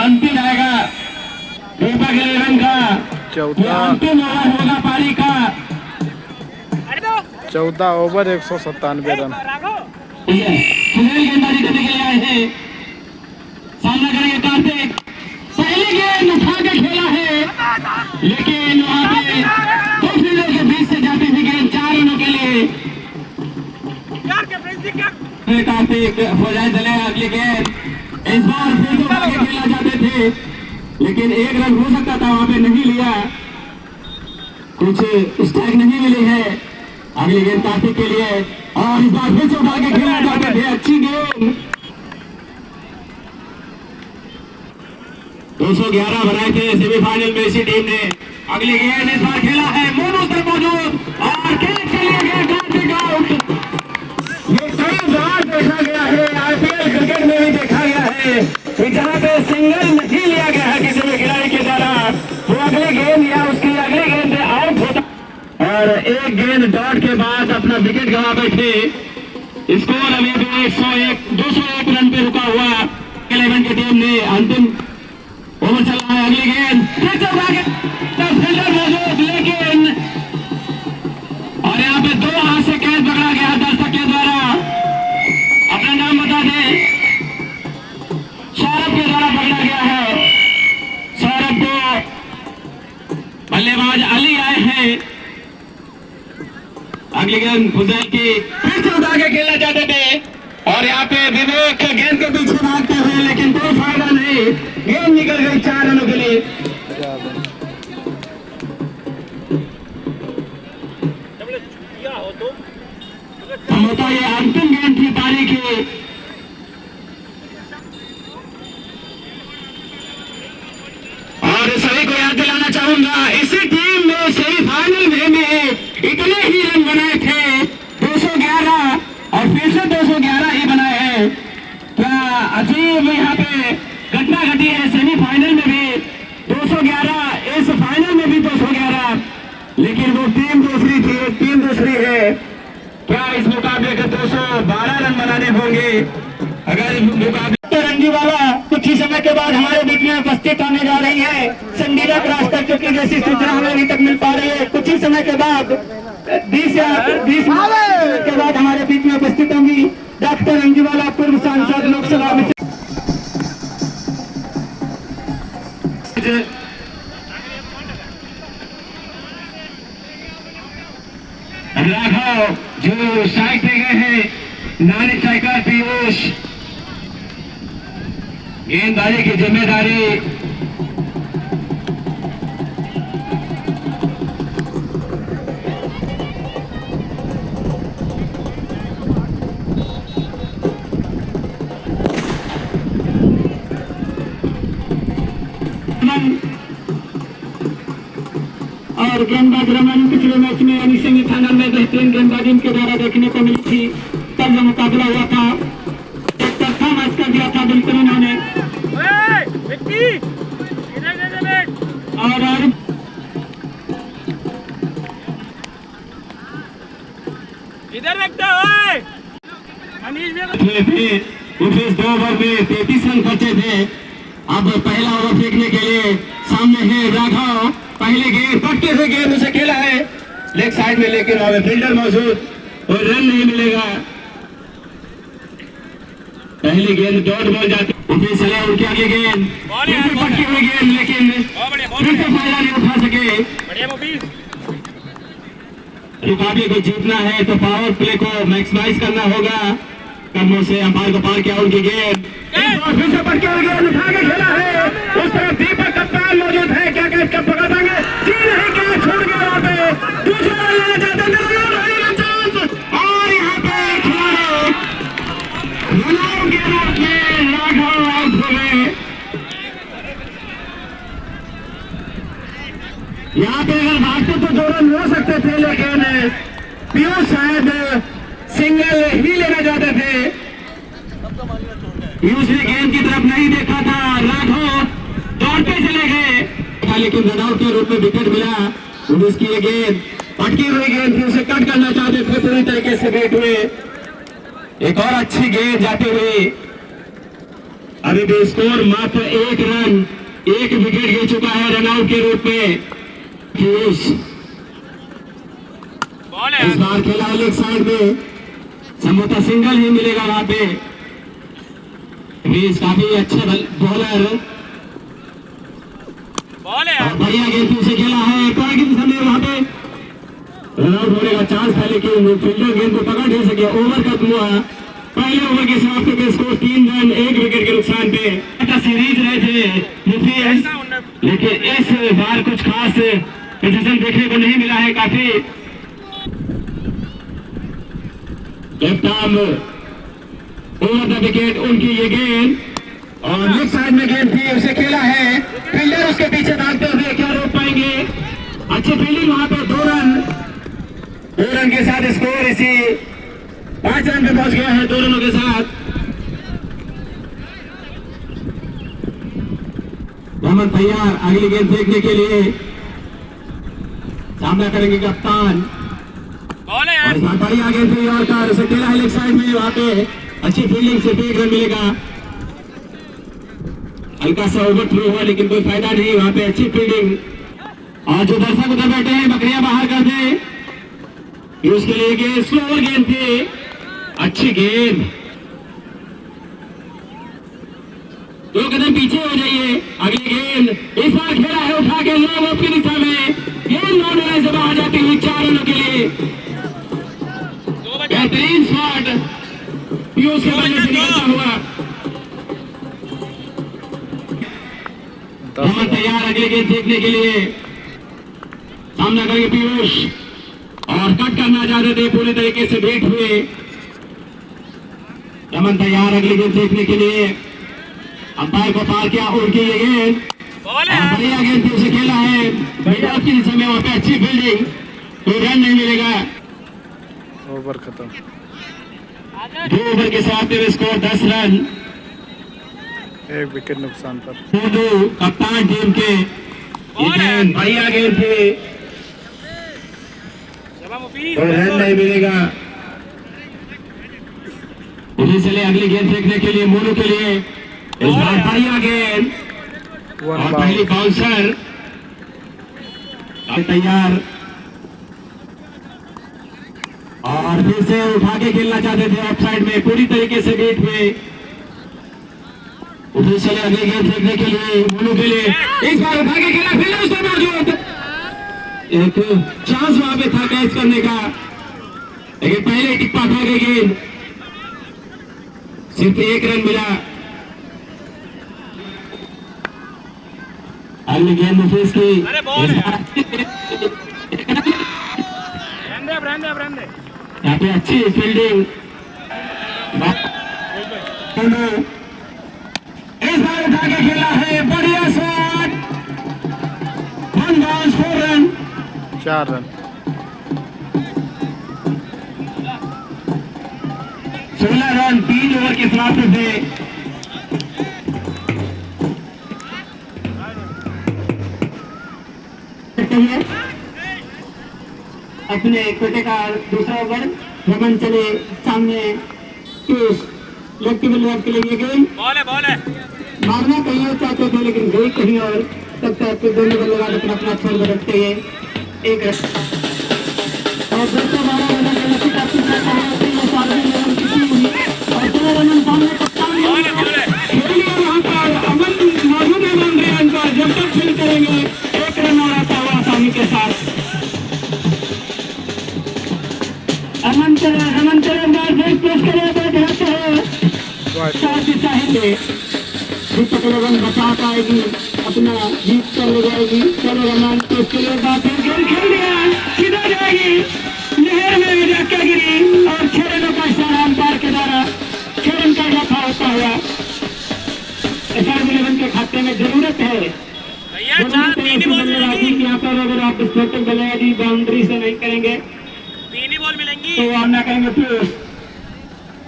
अंतिम आएगा दीपक 11 का। अंतिम ओवर होगा पारी का। 14 ओवर 197 रन। सुनील गेंदबाजी करने के लिए आए हैं, सामना करेंगे कार्तिक। पहली गेंद उठा के खेला है लेकिन वहां पे 2 फील्डर के बीच से जाती थी गेंद 4 रनों के लिए। कार्तिक फौजाई चले अगली गेंद। इस बार फिर से आगे खेला जाते थे लेकिन 1 रन हो सकता था, वहां पे नहीं लिया, कुछ स्ट्राइक नहीं मिली है। अगली गेंद कार्तिक के लिए और इस बार फिर से आगे खेला जाते थे। अच्छी गेंद 211 बनाए थे सेमीफाइनल में इसी टीम ने। अगली गेंद इस बार खेला है मोनू सर मौजूद और कैच के लिए गया कार्तिक आउट। ये कई बार देखा गया है, आईपीएल क्रिकेट में भी देखा गया है कि जहां पे सिंगल नहीं लिया गया है किसी भी खिलाड़ी के द्वारा, वो अगली गेंद या उसकी अगली गेंद आउट होता और एक गेंद डॉट के बाद अपना विकेट गंवा बैठे। स्कोर अभी भी 201 रन पे रुका हुआ 11 की टीम ने। अंतिम ओवर चल रहा है, अगली गेंद फील्डर मौजूद लेकिन और यहाँ पे 2 हाथ से कैच पकड़ा गया दर्शक के द्वारा। अपना नाम बता दें, सौरभ के द्वारा पकड़ा गया है। सौरभ को बल्लेबाज अली आए हैं। अगली गेंद फुजैल की फिर से उठा के खेलना चाहते थे और यहाँ पे विवेक गेंद के पीछे भागते हुए लेकिन कोई फायदा नहीं, गेंद निकल गई 4 रनों के लिए। होता ये अंतिम गेंद थी पारी की और सभी को याद दिलाना चाहूंगा इसी टीम में सेमीफाइनल में इतने ही रन बनाए थे 211 और फिर से 211 ही बनाए हैं। क्या अजीब यहाँ पे घटना घटी है। सेमीफाइनल में भी 211, इस फाइनल में भी 211, लेकिन वो टीम दूसरी थी, टीम दूसरी है। क्या था इस मुकाबले के 212 रन बनाने होंगे अगर मुकाबले। रंजीवाला कुछ ही समय के बाद हमारे बीच में उपस्थित होने जा रही है। संडीला क्रॉस कर चुकी जैसी सूचना हमें अभी तक मिल पा रही है। कुछ ही समय के बाद 20 मिनट के बाद हमारे बीच में उपस्थित होंगी डॉक्टर रंजीवाला, पूर्व सांसद लोकसभा में। राघव जो स्ट्राइक पे गए हैं, नॉन स्ट्राइकर पीयूष, गेंदबाजी की जिम्मेदारी और गेंदबाज रमन पिछले मैच में यानी सेमीफाइनल में बेहतरीन गेंदबाजी इनके द्वारा देखने को मिली थी। कल जो मुकाबला हुआ था एक तरफा मैच कर दिया था बिल्कुल इन्होंने। और इधर रखता है अनिल भी 2 ओवर में 33 रन बचे थे। अब पहला ओवर फेंकने के लिए सामने है राघव। पहले गेंद पटके हुए गेंद उसे खेला है लेग साइड में, लेकिन वहां फील्डर मौजूद और रन नहीं मिलेगा। पहली गेंद डॉट बॉल जाती है, चले उनके आगे गेंद पटकी हुई गेंद, लेकिन फिर से फायदा नहीं उठा सके। मुकाबले को जीतना है तो पावर प्ले को मैक्सिमाइज करना होगा। कदमों से अंपायर को पार किया उनकी गेंद, फिर से पटके हुई गेंद उठा के खेला है। उस तरफ दीपक कप्तान मौजूद है, क्या कैच कब पकड़ पाएंगे? जी नहीं, क्या छूट गया वहां पे। दूसरा रन लेना चाहते हैं चांस, और यहाँ पे खिलाड़ी रनआउट के रूप में राघव आउट हो गए। यहाँ पे अगर भागते तो 2 रन हो सकते थे, लेकिन पीयूष शायद सिंगल ही लेना चाहते थे। पीयूष ने गेंद की तरफ नहीं देखा था, राघव दौड़ते चले गए, लेकिन रनआउट के रूप में विकेट मिला। पुलिस की गेंद पटकी हुई गेंद थी, उसे कट करना चाहते थे, पूरी तरीके से बेट हुए। एक और अच्छी गेंद जाते हुए अभी भी स्कोर मात्र 1 रन, 1 विकेट गिर चुका है रनआउट के रूप में। पीयूष इस बार खेला है लेग साइड में, संभवतः सिंगल ही मिलेगा वहां पे। काफी अच्छे बॉलर और बढ़िया गेंद से खेला है, वहां पे रनआउट होने का चांस था, लेकिन फील्डर गेंद को पकड़ नहीं सके। ओवर खत्म हुआ, पहले ओवर के समाप्ति पे स्कोर 3 रन 1 विकेट के नुकसान पे सीरीज रहे थे, लेकिन इस बार कुछ खास प्रदर्शन देखने को नहीं मिला है। काफी left arm over the wicket उनकी ये गेंद, और लेग साइड में गेंद थी, उसे खेला है। फील्डर उसके पीछे भागते हुए, क्या रोक पाएंगे? अच्छी फील्डिंग वहां पे। 2 रन के साथ स्कोर इसी 5 रन पे पहुंच गया है 2 रनों के साथ। रहमत तैयार अगली गेंद फेंकने के लिए, सामना करेंगे कप्तान। और बढ़िया गेंद थी और कार उसे खेला है लेग साइड में, वहां पे अच्छी फील्डिंग से 1 रन मिलेगा। हल्का सा ओवर थ्रो हुआ, लेकिन कोई फायदा नहीं, वहां पे अच्छी फील्डिंग। और जो दर्शक उधर बैठे हैं बकरियां बाहर कर दे, उसके लिए गेंद स्लोअर गेंद थी, अच्छी गेंद। 2 कदम पीछे हो जाइए, अगली गेंद इस बार खेला है उठा के लो ऑफ की दिशा में, गेंद लॉन्ग लाइन से बाहर जाती हुई 4 रनों के लिए। बेहतरीन शॉट पीयूष के बल्ले से निकलता हुआ। रमन तैयार अगले गेंद फेंकने के लिए, सामना करेंगे पीयूष, और कट करना चाहते थे, पूरी तरीके से बेट हुए। रमन तैयार अगली गेंद फेंकने के लिए, अंपायर को पार किया उनकी ये गेंद, बढ़िया गेंद थी, उसे खेला है मिड ऑफ की दिशा में, वहां पे अच्छी फील्डिंग, कोई रन नहीं मिलेगा। ओवर खत्म। 2 ओवर के साथ स्कोर 10 रन, 1 विकेट नुकसान पर। कप्तान टीम के गेंद बढ़िया गेंद थी, कोई रन नहीं मिलेगा। फिर चले अगली गेंद फेंकने के लिए मोनू के लिए। इस बार बढ़िया गेंद और पहली बाउंसर तैयार। और फिर से उठा के खेलना चाहते थे ऑफ साइड में पूरी तरीके से गेट में। फिर चले अगली गेंद फेंकने के लिए मोनू के लिए। इस बार उठा के खेला, फिर उसको मौजूद एक चांस वहां पे था कैच करने का, लेकिन पहले टिप्पा खा गई गेंद, सिर्फ 1 रन मिला। अगली गेंद मुफीस की। अरे बॉल ब्रांडे यहाँ पे अच्छी फील्डिंग। इस बार उठा के खेला है, बढ़िया shot, 1 ball 4 run. 4 run. 16 run 3 over के समाप्त थे। अपने कोटे का दूसरा ओवर रमन चले सामने लेग के लिए गेंद बॉल है मारना कहीं और चाहते थे लेकिन गई कहीं और। तब तक दोनों बल्लेबाज अपना अपना छोड़ बदलते हैं। 1 रन और दोस्तों 12 रन के नसीब का पीछा कर रहे हैं सारे रन की टीम। और 2 रन सामने कप्तान खेलिए वहां पर अमन मौजूद है बाउंड्री लाइन पर। जब तक फील्ड करेंगे 1 रन और आता हुआ आसानी के साथ। रमन चले पेश करे बैठे हैं चाहिए। दीपक लगन बचा पाएगी, अपना जीत कर ले जाएगी। चलो रमन पेश के लिए बात गेंद खेल दिया, सीधा जाएगी, नहर में भी धक्का गिरी और 6 रनों का इशारा अंपायर के द्वारा 6 रन का इजाफा होता हुआ SRB11 के खाते में जरूरत है। यहाँ पर अगर आप विस्फोटक बल्लेबाजी बाउंड्री से नहीं करेंगे 3 बॉल मिलेंगी तो हम ना करेंगे। फिर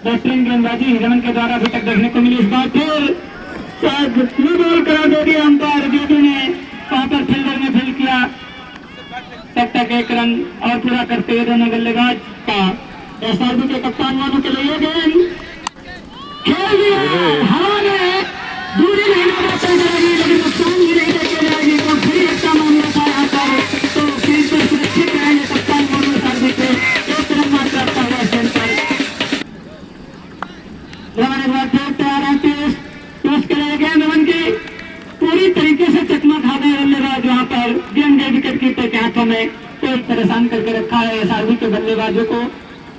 बेहतरीन गेंदबाजी रमन के द्वारा अभी तक देखने को मिली। इस बार फिर शायद नो बॉल करा दे दिया अंपायर बीटू ने, वहां पर फील्डर ने फील्ड किया। तब तक 1 रन और पूरा करते हुए दोनों बल्लेबाज का SRB के कप्तान मोनू के लिए गेंद खेल दिया हवा में, दूरी नहीं लगाते जाएगी लेकिन नुकसान भी नहीं देके जाएगी। तो फिर एक का मामला था यहाँ पर, तो फील्ड पर सुरक्षित रहेंगे कप्तान मोनू SRB के। 1 रन मात्र रखता हुआ स्टैंड पर रमन एक बार फिर तैयार है। टूस करेंगे रमन की पूरी तरीके से चकमा खा गए बल्लेबाज। वहां पर गेंद गई विकेट कीपर के हाथों में, कोई परेशान करके रखा है SRB के बल्लेबाजों को।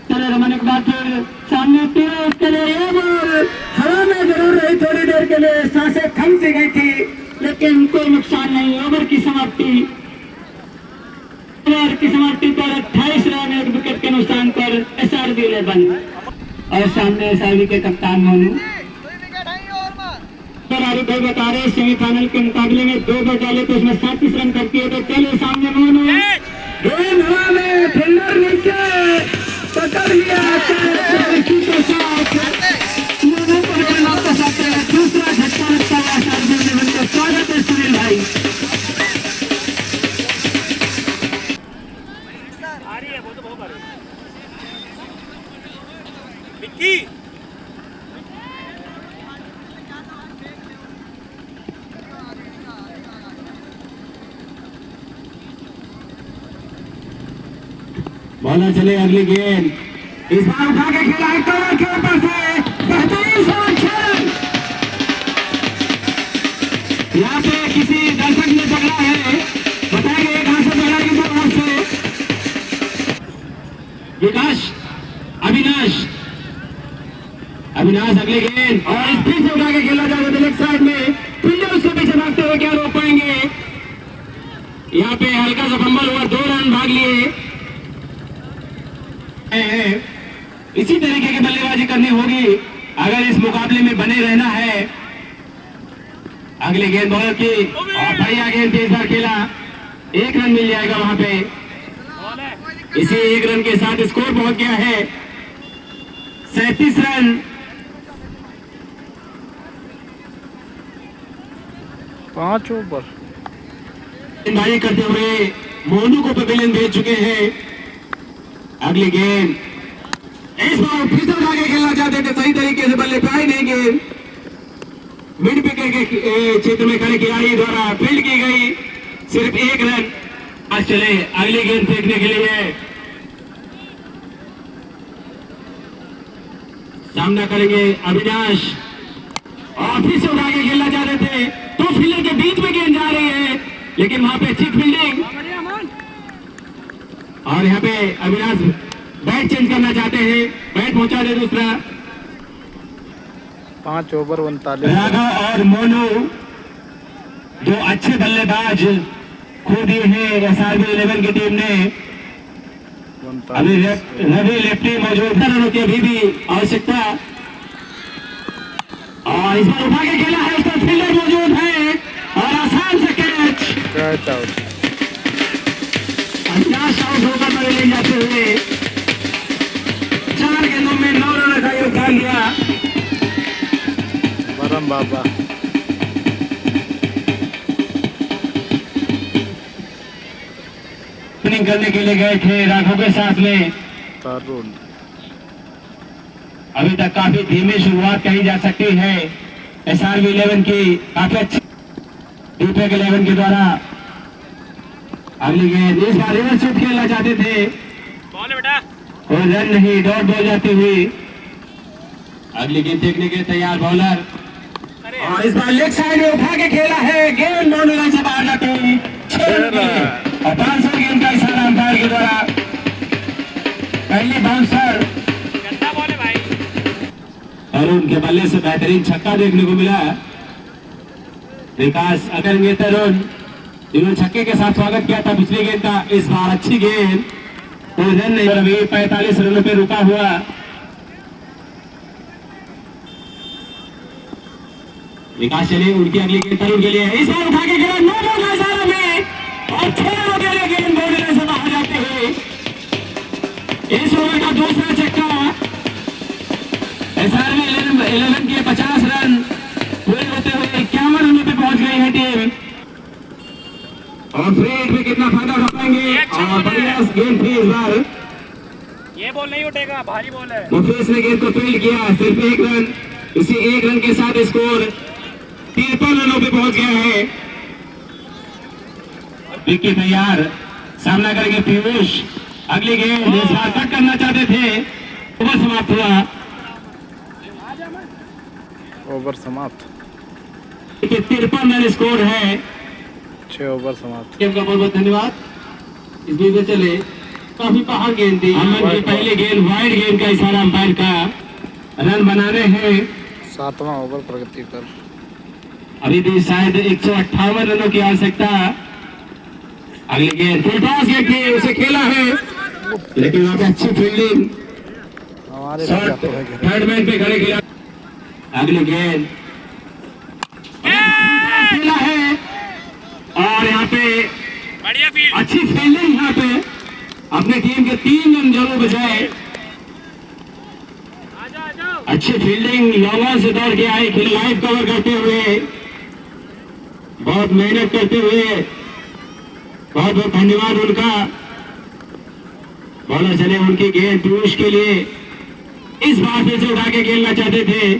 चले रमन एक बार फिर सामने टूस के लिए ये बॉल हवा में जरूर रही, थोड़ी देर के लिए सांसें थम सी गई थी लेकिन कोई नुकसान नहीं। ओवर की समाप्ति पर 28 रन 1 विकेट के नुकसान पर SRB11 और सामने SRB के कप्तान मोनू। आरिफ भाई बता रहे सेमीफाइनल के मुकाबले में 2 ओवर डाले तो उसमें 37 रन करती है। तो चले सामने मोनू, गेंद हवा में, फील्डर नीचे पकड़ लिया मोनू को गेंद वापस आते हैं। दूसरा झटका लगता है SRB11 का। स्वागत है सुनील भाई। आ रही है वो तो बहुत आ रही है विक्की। बॉलर चले अगली गेंद। इस बार उठा के खेला है कवर के ऊपर से, बेहतरीन शॉट खेल। यहाँ पे किसी दर्शक ने पकड़ा है, बताएंगे कहां से पकड़ा कि बाहर से। विकास अविनाश अगली गेंद और इस फिर से उठा के खेला जाएगा लेग साइड में। फील्डर उसके पीछे भागते हुए क्या रोक पाएंगे। यहाँ पे हल्का सा फंबल हुआ, 2 रन भाग लिए। इसी तरीके की बल्लेबाजी करनी होगी अगर इस मुकाबले में बने रहना है। अगली गेंद बॉलर की और बढ़िया गेंद इस बार खेला, 1 रन मिल जाएगा वहां पे। इसी 1 रन के साथ स्कोर पहुंच गया है 37 रन। 5 ओवर गेंदबाजी करते हुए मोनू को पवेलियन भेज चुके हैं। अगली गेंद इस आउट, फिर से उठा के खेलना चाहते थे, सही तरीके से बल्ले पे आई नहीं गेंद, मिड विकेट के क्षेत्र में खड़े खिलाड़ी द्वारा फील्ड की गई, सिर्फ 1 रन। आज चले अगली गेंद फेंकने के लिए, सामना करेंगे अविनाश, और फिर से उठा के खेलना चाहते थे, तो फील्डर के बीच में गेंद जा रही है, लेकिन वहां पे अच्छी फील्डिंग, और यहाँ पे अविनाश बैट चेंज करना चाहते हैं, बैट पहुंचा दे दूसरा। 5 ओवर 39। राघव और मोनू दो अच्छे बल्लेबाज खो दिए हैं एसआरबी 11 की टीम ने। अभी रवि लेफ्टी मौजूद, रनों की अभी भी आवश्यकता, और इस बार उठा के खेला है, उसका फील्डर मौजूद है और आसान से कैच आउट। अविनाश आउट होकर बड़े ले जाते हुए 4 गेंदों में 9 रन का योगदान दिया। बरम बाबा ओपनिंग करने के लिए गए थे राघव के साथ में। तरुण अभी तक काफी धीमी शुरुआत कही जा सकती है एसआरबी 11 की, काफी अच्छी दीपक 11 के द्वारा। अगली गेंद, इस बार रिवर्स शॉट खेलना चाहते थे, बॉल है बेटा, और रन नहीं, डॉट बॉल जाती हुई। अगली गेंद फेंकने के तैयार बॉलर, और इस बार लेग साइड में उठा के खेला है, गेंद बाउंड्री लाइन से बाहर जाती हुई 6 रन की, और 500 गेंद का इशारा अंपायर के द्वारा। पहली बाउंसर गंदा बॉल है भाई, तरुण के बल्ले से बेहतरीन छक्का देखने को मिला। विकास अकरेंगे तरुण, जिन्होंने छक्के के साथ स्वागत किया था पिछली गेंद का। इस बार अच्छी गेंद, कोई रन नहीं, अभी 45 रनों पे रुका हुआ। विकास चले, उनकी अगली गेंद तरुण के लिए, इस बार उठा के खेला 9 बॉल का इशारा में, और 6 रनों के लिए गेंद बाउंड्री से बाहर जाते हुए। इस ओवर का दूसरा छक्का, एसआरबी 11 के 50 रन पूरे होते हुए 51 रनों पे पहुंच गई है टीम। और फ्री हिट में कितना फायदा उठा पाएंगे, और बढ़िया गेंद थी इस बार, ये बॉल नहीं उठेगा, भारी बॉल है। मुफीस ने गेंद को फील्ड किया, सिर्फ 1 रन, इसी 1 रन के साथ स्कोर 53 रनों पे पहुंच गया है। विक्की तैयार, सामना करेंगे पीयूष, अगली गेंद, इस बार कट करना चाहते थे, ओवर समाप्त हुआ। ओवर समाप्त, 53 रन स्कोर है। 6 ओवर समाप्त। टीम का बहुत बहुत धन्यवाद। इस बीच में चले, काफी बाहर गेंद थी, अमन की पहली गेंद वाइड गेंद का इशारा अंपायर का, रन बनाने हैं। 7वां ओवर प्रगति कर, अभी भी शायद 158 रनों की आवश्यकता। अगली गेंद फुल टॉस गेंद थी, उसे खेला है, लेकिन वहां पे अच्छी फील्डिंग, हमारे थर्ड मैन पे खड़े खेला। अगली गेंद खेला है, और यहाँ पे बढ़िया फील्ड, अच्छी फील्डिंग, यहाँ पे अपने टीम के 3 रन जरूर बचाए। अच्छी फील्डिंग, लॉन्गर से दौड़ के आए, खेल लाइव कवर करते हुए, बहुत मेहनत करते हुए, बहुत बहुत धन्यवाद उनका। बॉलर चले, उनकी गेंद पीयूष के लिए, इस बार फिर से उठा के खेलना चाहते थे।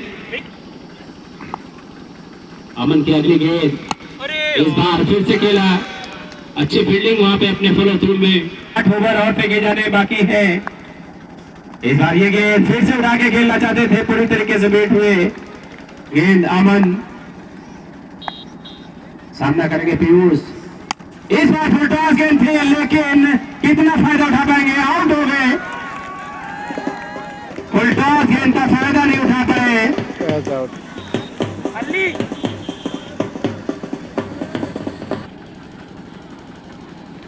अमन की अगली गेंद, इस बार फिर से खेला, अच्छी फील्डिंग वहां पे अपने फॉलो थ्रू में। 8 ओवर और फेंके जाने बाकी है। इस बार ये गेंद फिर से उठा के खेलना चाहते थे, पूरी तरीके से बैठ हुए। गेंद अमन, सामना करेंगे पीयूष, इस बार फुल टॉस गेंद थी, लेकिन कितना फायदा उठा पाएंगे, आउट हो गए। फुल टॉस गेंद का फायदा नहीं उठा पाए। Catch out. अली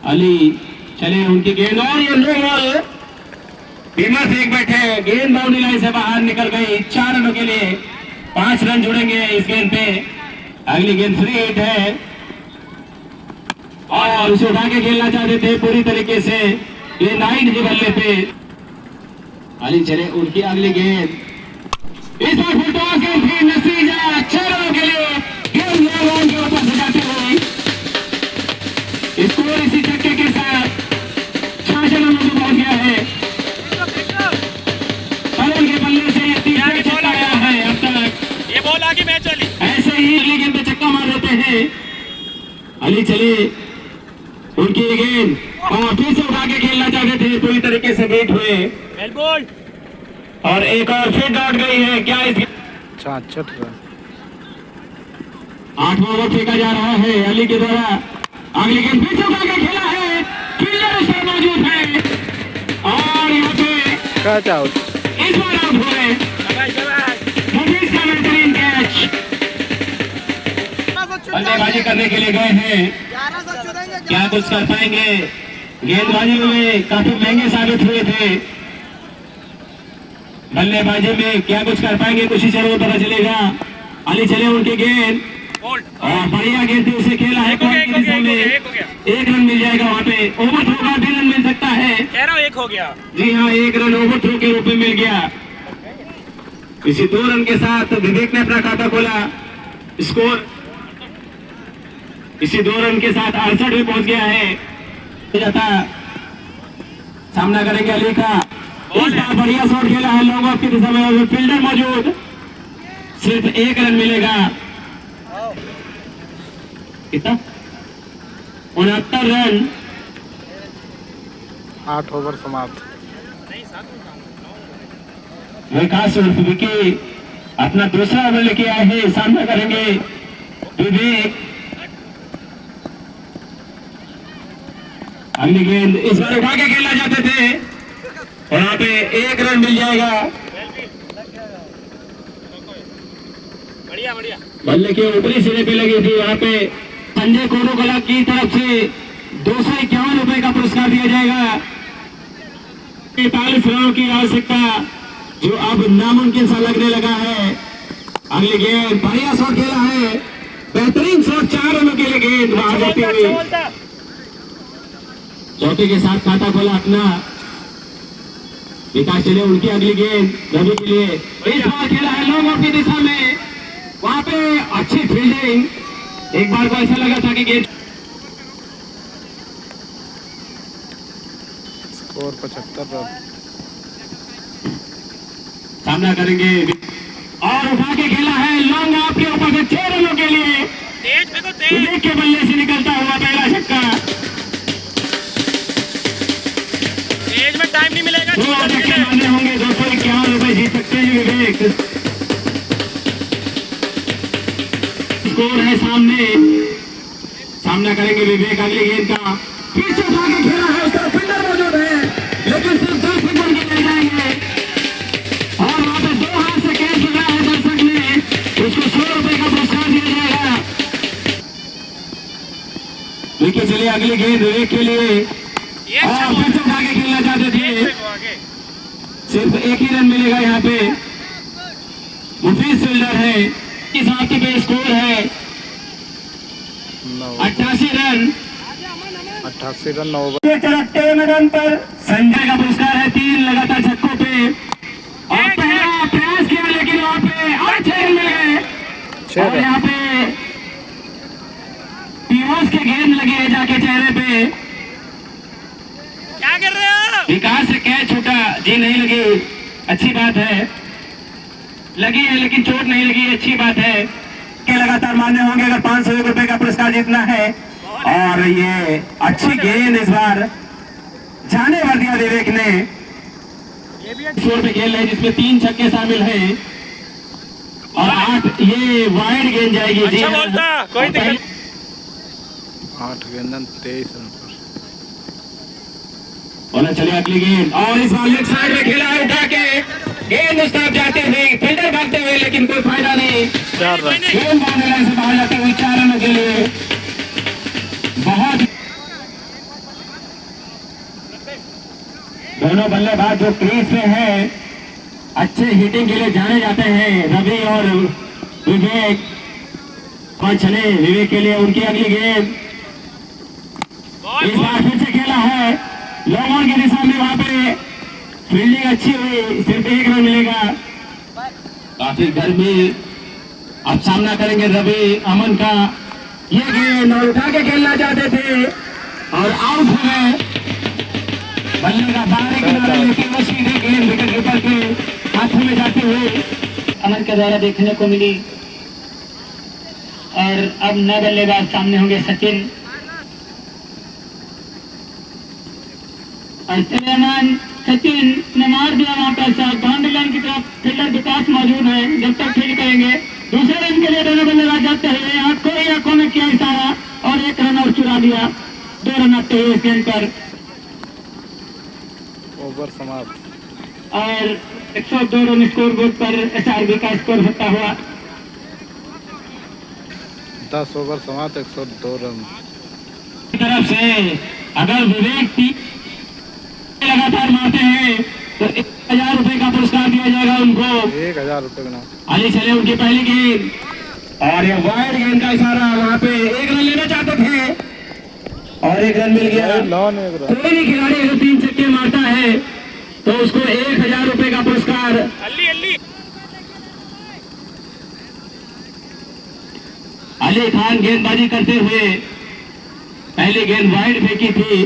अली चले, उनकी गेंद, और ये लो बॉल, बीमा फेंक बैठे, गेंद बाउंड्री लाइन से बाहर निकल गई। 4 रनों के लिए 5 रन जुड़ेंगे इस गेंद पे। अगली गेंद फ्री हिट है, और उसे उठा के खेलना चाहते थे पूरी तरीके से, ये 9 के बल्ले पे। अली चले, उनकी अगली गेंद, इस बार फुल टॉस गेंद थी, नसीजा 6 रनों के लिए, गेंद लॉन्ग के ऊपर से जाती हुई। स्कोर इसी छक्के के साथ 66 रनों पे पहुंच गया है। तरुण बल्ले से ये तीसरा छक्का आया है अब तक। ये बॉल आगे मैच वाली। ऐसे ही अगली गेंद पे छक्का मार देते हैं। अली चले उनकी गेंद और फिर से उठा के खेलना चाहते थे, पूरी तरीके से बीट हुए वेल बॉल। और एक और फिर डॉट गई है। क्या इस 66 रन। 8वां ओवर फेंका जा रहा है अली के द्वारा। अगली गेंद फिर से उठा के खेला है, फील्डर उस पर मौजूद है और यहाँ पे कैच आउट। इस बार आउट हुए। शाबाश शाबाश। मुफीज का बेहतरीन कैच। बल्लेबाजी करने के लिए गए हैं, क्या कुछ कर पाएंगे? गेंदबाजी में काफी महंगे साबित हुए थे, बल्लेबाजी में क्या कुछ कर पाएंगे कुछ ही चलो पता चलेगा। अली चले उनकी गेंद बोल्ड। और बढ़िया गेंद थी, उसे खेला है पॉइंट की दिशा में। एक रन मिल जाएगा वहाँ पे, ओवर थ्रो का भी रन मिल सकता है। कह रहा हूँ एक हो गया। जी हाँ, एक रन ओवर थ्रो के रूप में मिल गया। इसी 2 रन के साथ विवेक ने अपना खाता खोला। स्कोर इसी 2 रन के साथ 68 में पहुंच गया है। जाता सामना करेंगे अली का। इस बार बढ़िया शॉट खेला है लॉन्ग ऑफ की दिशा में, फील्डर मौजूद। सिर्फ 1 रन मिलेगा। कितना? 69 रन। 8 ओवर समाप्त। विकास उर्फ विकी अपना दूसरा ओवर लेके आए हैं। सामना करेंगे विवेक। अगली गेंद इस बार उठा के खेलना चाहते थे और यहाँ पे 1 रन मिल जाएगा। बढ़िया बढ़िया। बल्ले के ऊपरी सिरे पे लगी थी। यहाँ पे संजय कोरोकला की तरफ से 251 रुपए का पुरस्कार दिया जाएगा। 45 रनों की आवश्यकता जो अब नामुमकिन सा लगने लगा है। अगली गेंद बढ़िया शॉट खेला है, बेहतरीन शॉट। 4 रनों के लिए गेंद बाहर जाती हुई चौके के साथ खाता खोला अपना। विकास चले उनकी अगली गेंद रवि के लिए। इस बार खेला है लॉन्ग ऑफ की दिशा में, वहां पे अच्छी फील्डिंग। एक बार को ऐसा लगा था कि गेंद स्कोर 75 रन। सामना करेंगे और उठा के खेला है लॉन्ग ऑफ के ऊपर से 6 रनों के लिए। तेज फेंको तेज। विवेक के बल्ले से निकलता हुआ पहला छक्का। तेज में टाइम नहीं मिलेगा। 2 आधे खिलाने होंगे, 251 रुपए जीत सकते हैं विवेक। स्कोर है सामने, सामना करेंगे विवेक अगली गेंद का। फिर से उठा के खेला है, उसका फील्डर मौजूद है लेकिन सिर्फ 10 सेकंड के ले जाएंगे और वहां पे 2 हाथ से कैच लगा है दर्शक ने, उसको 100 रुपए का पुरस्कार दिया जाएगा। विकेट चले अगली गेंद विवेक के लिए और फिर से उठा के खेलना चाहते थे। सिर्फ 1 ही रन मिलेगा यहाँ पे। मुफीज फील्डर है। इस समाप्ति पे स्कोर है 88 रन। 88 run 9 over. 53 रन पर संजय का पुरस्कार है 3 लगातार छक्कों पे और पहला प्रयास किया लेकिन वहाँ पे 8 रन मिल गए और यहाँ पे पीयूष के गेंद लगी है जाके चेहरे पे। क्या कर रहे हो? विकास से कैच छूटा। जी नहीं लगी, अच्छी बात है। लगी है लेकिन चोट नहीं लगी, अच्छी बात है। के लगातार मानने होंगे अगर 500 रुपए का पुरस्कार जीतना है। और ये अच्छी गेंद इस बार जाने भर दिया विवेक ने। स्कोर पे खेल है जिसमें 3 छक्के शामिल हैं और 8 ये वाइड गेंद जाएगी। जी अच्छा बोलता, कोई दिक्कत। 8 गेंदन 23 रन पर। और चले अगली गेंद और इस बार लेग साइड में खेला है उठा के। गेंद उस तरफ जाते हुए फील्डर भागते हुए लेकिन कोई फायदा नहीं। 4 रन। गेंद बाउंड्री से बाहर जाते हुए 4 रनों के लिए। बहुत दोनों बल्लेबाज जो क्रीज पे हैं अच्छे हिटिंग के लिए जाने जाते हैं, रवि और विवेक। और चले विवेक के लिए उनकी अगली गेंद। इस बार फिर से खेला है लॉन्ग ऑन की दिशा में, वहां पे फील्डिंग अच्छी हुई, सिर्फ 1 रन मिलेगा। काफी गर्मी। अब सामना करेंगे रवि अमन का। ये गेंद और उठा के खेलना चाहते थे और आउट हो गए। बल्ले का बाहरी किनारे लेकिन वो सीधे गेंद विकेट कीपर के हाथों में जाते हुए अमन के द्वारा देखने को मिली। और अब नए बल्लेबाज सामने होंगे सचिन और सुलेमान। सचिन ने मार दिया वहां पर शॉट, बाउंड्री लाइन की तरफ फील्डर विकास मौजूद है, जब तक फील्ड करेंगे। दूसरे रन के लिए दोनों बल्लेबाज जाते हुए आंखों में किया इशारा और एक रन और चुरा दिया। 2 रन आते हुए इस गेंद पर ओवर समाप्त। और 102 रन स्कोर बोर्ड पर एसआरबी का स्कोर होता हुआ 10 ओवर समाप्त, 102 रन। तरफ से अगर विवेक लगातार मारते हैं तो 1000 रुपए का पुरस्कार दिया जाएगा उनको। 1000 रुपये का नाम। आगे चले उनकी पहली गेंद और ये वाइड गेंद का इशारा। वहां पे 1 रन लेना चाहते थे और 1 रन मिल गया। लॉन एक रन। कोई भी खिलाड़ी अगर 3 छक्के मारता है तो उसको 1000 रुपए का पुरस्कार। अली अली खान गेंदबाजी करते हुए पहली गेंद वाइड फेंकी थी।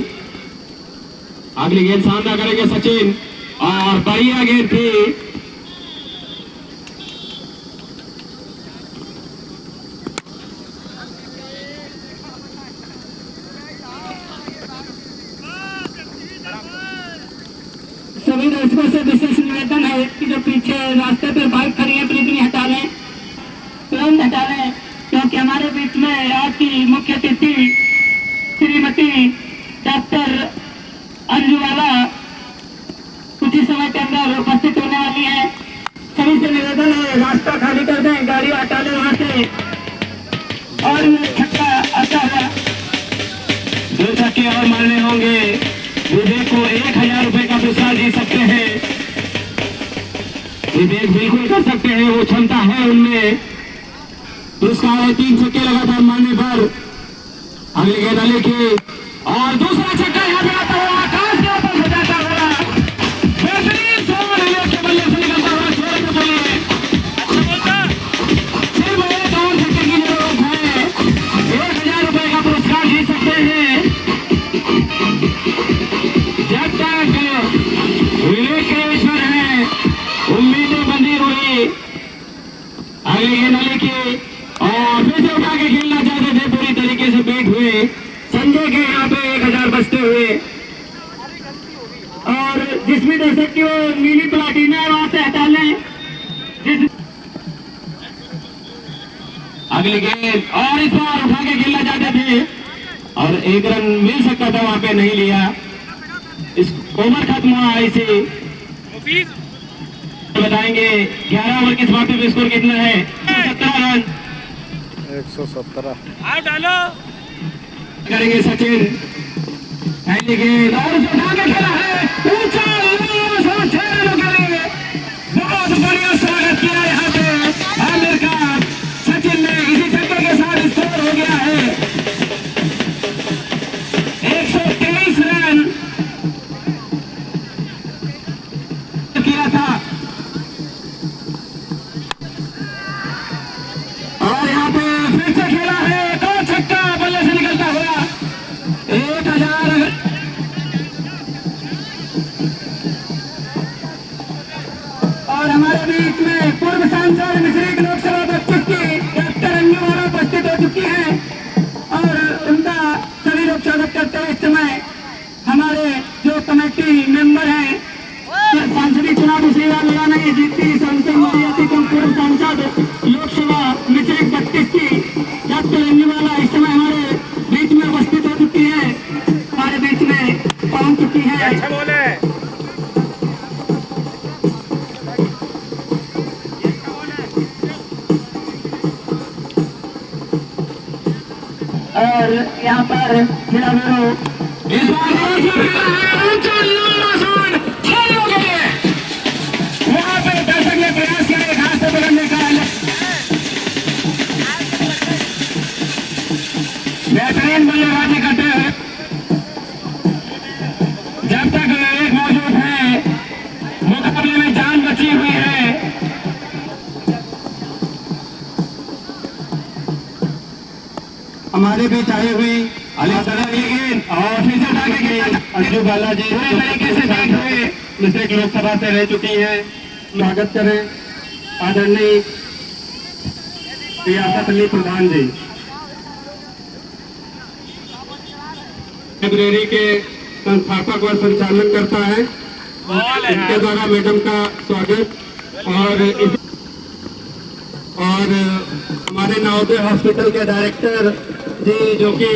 अगली गेंद सामना करेंगे सचिन और बढ़िया गेंद थी। सभी दर्शकों से विशेष निवेदन है कि जो पीछे रास्ते पर बाइक खड़ी है प्लीज हटा लें, तुरंत हटा लें, क्योंकि हमारे बीच में आज की मुख्य अतिथि श्रीमती डॉक्टर अंजुवाला कुछ ही समय के अंदर उपस्थित होने वाली है। सभी से निवेदन है रास्ता खाली कर दें, गाड़ी हटा लें वहां से। और ये छक्का आता हुआ 2 छक्के और मारने होंगे। विवेक को 1000 रुपए का पुरस्कार जीत सकते हैं। विवेक बिल्कुल कर सकते हैं, वो क्षमता है उनमें। पुरस्कार है 3 छक्के लगातार मारने पर। अगली गेंद अली की और दूसरा छक्का यहाँ पे आता हुआ आकाश के ऊपर बजाता हुआ बेहतरीन शॉट विवेक के बल्ले से निकलता हुआ छोड़ के बोलिए। सिर्फ 1 और छक्के की जरूरत है, 1000 रुपए का पुरस्कार जीत सकते हैं। जब तक विवेक के ईश्वर है उम्मीदें बंधी हुई। अगली गेंद अली की और फिर से उठा के खेलना चाहते थे, पूरी तरीके से बीट हुए। संजय के यहाँ पे 1000 बचते हुए और जिसमें दर्शक की वो नीली प्लाटिना है वहां से हटा लें। अगली गेंद और इस बार उठा के खेलना चाहते थे और 1 रन मिल सकता था, वहां पे नहीं लिया। इस ओवर खत्म हुआ इसे बताएंगे। 11 ओवर की समाप्ति पे स्कोर कितना है? 17 रन। 117। आओ डालो करेंगे सचिन। पहली गेंद और उसे उठा के खेला है ऊंचा, बहुत बढ़िया स्वागत किया यहाँ पे आमिर का। सचिन ने इसी छक्के के साथ स्कोर हो गया है 123 रन किया था। और यहाँ पे फिर से खेला है 2 छक्का बल्ले से निकलता हुआ 1000। और हमारे बीच में पूर्व सांसद मिश्रिक लोकसभा 32 की डॉक्टर अंजुवाला उपस्थित हो चुकी है और उनका सभी लोग स्वागत करते हैं। इस समय हमारे जो कमेटी मेंबर हैं सांसदीय चुनाव दूसरी बार लगाना है जीतती सांसद मरियाती कम पूर्व सांसद लोकसभा मिश्रिक 32 की डॉक्टर अंजुवाला इस समय हमारे बीच में उपस्थित हो चुकी है, हमारे बीच में पहुंच चुकी है। अच्छा बोले और यहाँ पर जिला ब्यूरो इस बार वहां पे दर्शक ने प्रयास किया एक हाथ से पकड़ने का। बेहतरीन बल्लेबाजी करते हैं। जब तक विवेक मौजूद है मुकाबले में जान बची हुई है। हमारे बीच आई हुई अली गेंद और फिर से उठा के अंजू बालाजी पूरी तरीके से बैठ हुए मिश्रिक लोकसभा से रह चुकी है स्वागत करें आदरणीय रियासत अली प्रधान जी। लाइब्रेरी के संस्थापक व संचालन करता है, इनके द्वारा मैडम का स्वागत। और हमारे नवोदय हॉस्पिटल के डायरेक्टर जी जो कि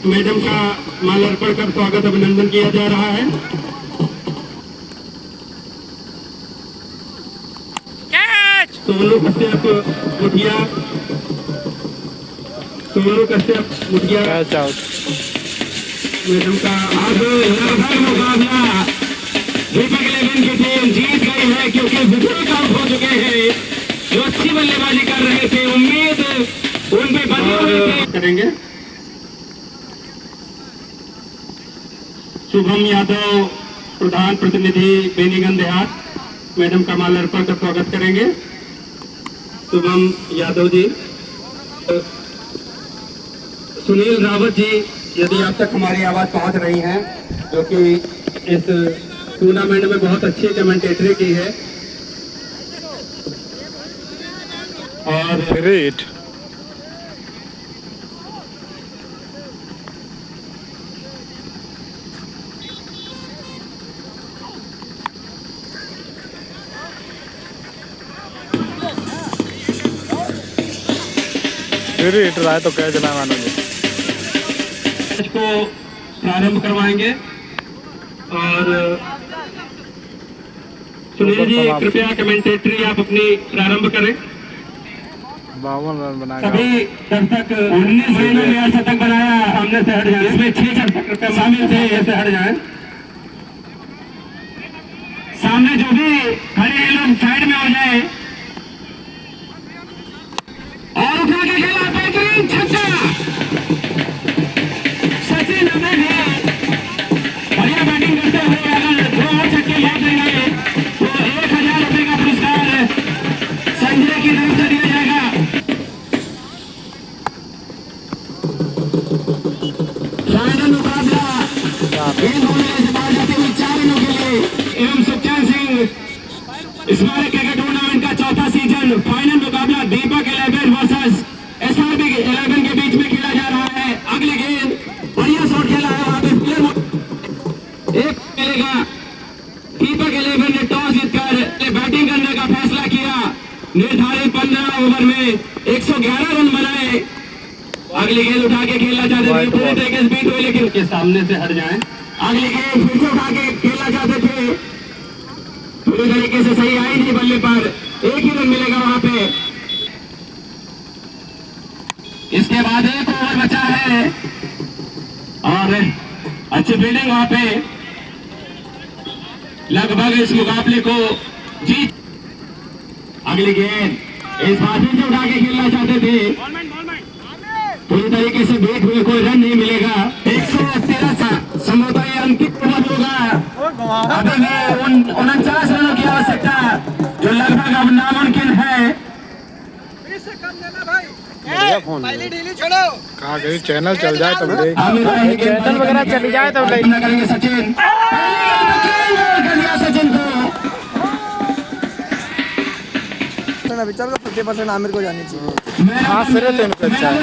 मैडम का माल्यार्पण कर स्वागत अभिनंदन किया जा रहा है। सोनू कश्यप मुठिया, मैडम का आज लगभग मुकाबला दीपक 11 की टीम जीत गई है, क्योंकि विकेट आउट हो चुके हैं। जो अच्छी बल्लेबाजी कर रहे थे, उम्मीद उन पे बनी हुई थी। करेंगे शुभम यादव प्रधान प्रतिनिधि बेनीगंज देहात, मैडम का माल्यार्पण का स्वागत करेंगे। शुभम यादव जी। सुनील रावत जी, यदि आप तक हमारी आवाज पहुंच रही है, जो कि इस टूर्नामेंट में बहुत अच्छी कमेंटेटरी की है। और ग्रेट हिट रहा है तो क्या चला मानोगे। मैच को प्रारंभ करवाएंगे और सुनील जी कृपया कमेंटेटरी आप अपनी प्रारंभ करें। 52 रन बनाया। सभी दर्शक 19 रनों में शतक बनाया, सामने से हट जाए। इसमें 6 दर्शक शामिल थे, ऐसे हट जाए। सामने जो भी खड़े हैं लोग साइड में हो जाए। और उठा के खेला, बेहतरीन छक्का। सचिन अमेठी बढ़िया बैटिंग करते हुए अगर 2 और छक्के मार देंगे तो 1000 रुपए का पुरस्कार संजय की तरफ से दिया जाएगा। फाइनल मुकाबला गेंद होने से बाहर जाते हुए 4 रनों के लिए एवं सुखचैन सिंह स्मारक क्रिकेट टूर्नामेंट का चौथा सीजन फाइनल मुकाबला दीपक 11 वर्सेस एसआरबी 11 के बीच में खेला जा रहा है। अगली गेंद बढ़िया शॉट खेला है, वहां पे प्लेयर एक खेलेगा। दीपक 11 ने टॉस जीतकर बैटिंग करने का फैसला किया। निर्धारित 15 ओवर में 111 रन बनाए। अगली गेंद उठा के खेलना चाहते थे, पूरी तरीके से बीट हुई, लेकिन के सामने से हट जाएं। अगली गेंद फिर से उठा के खेलना चाहते थे, पूरी तरीके से सही आई नहीं बल्ले पर, 1 ही रन मिलेगा वहां पे। इसके बाद 1 ओवर बचा है और अच्छी फील्डिंग वहां पे, लगभग इस मुकाबले को जीत। अगली गेंद इस बार फिर से उठा के खेलना चाहते थे, पूरी तरीके से बेट हुए, कोई रन नहीं मिलेगा। 113 संभवतः ये अंतिम ओवर होगा। अभी भी 49 रनों की आवश्यकता, जो लगभग अब नामुमकिन है। पहली ढीली छोड़ो। कहा गई चैनल चल जाए तो देख। चैनल वगैरह चली जाए तो करेंगे सचिन। सचिन को विचार को 50% आमिर को जानी चाहिए। हाँ फिर तो इनको अच्छा है।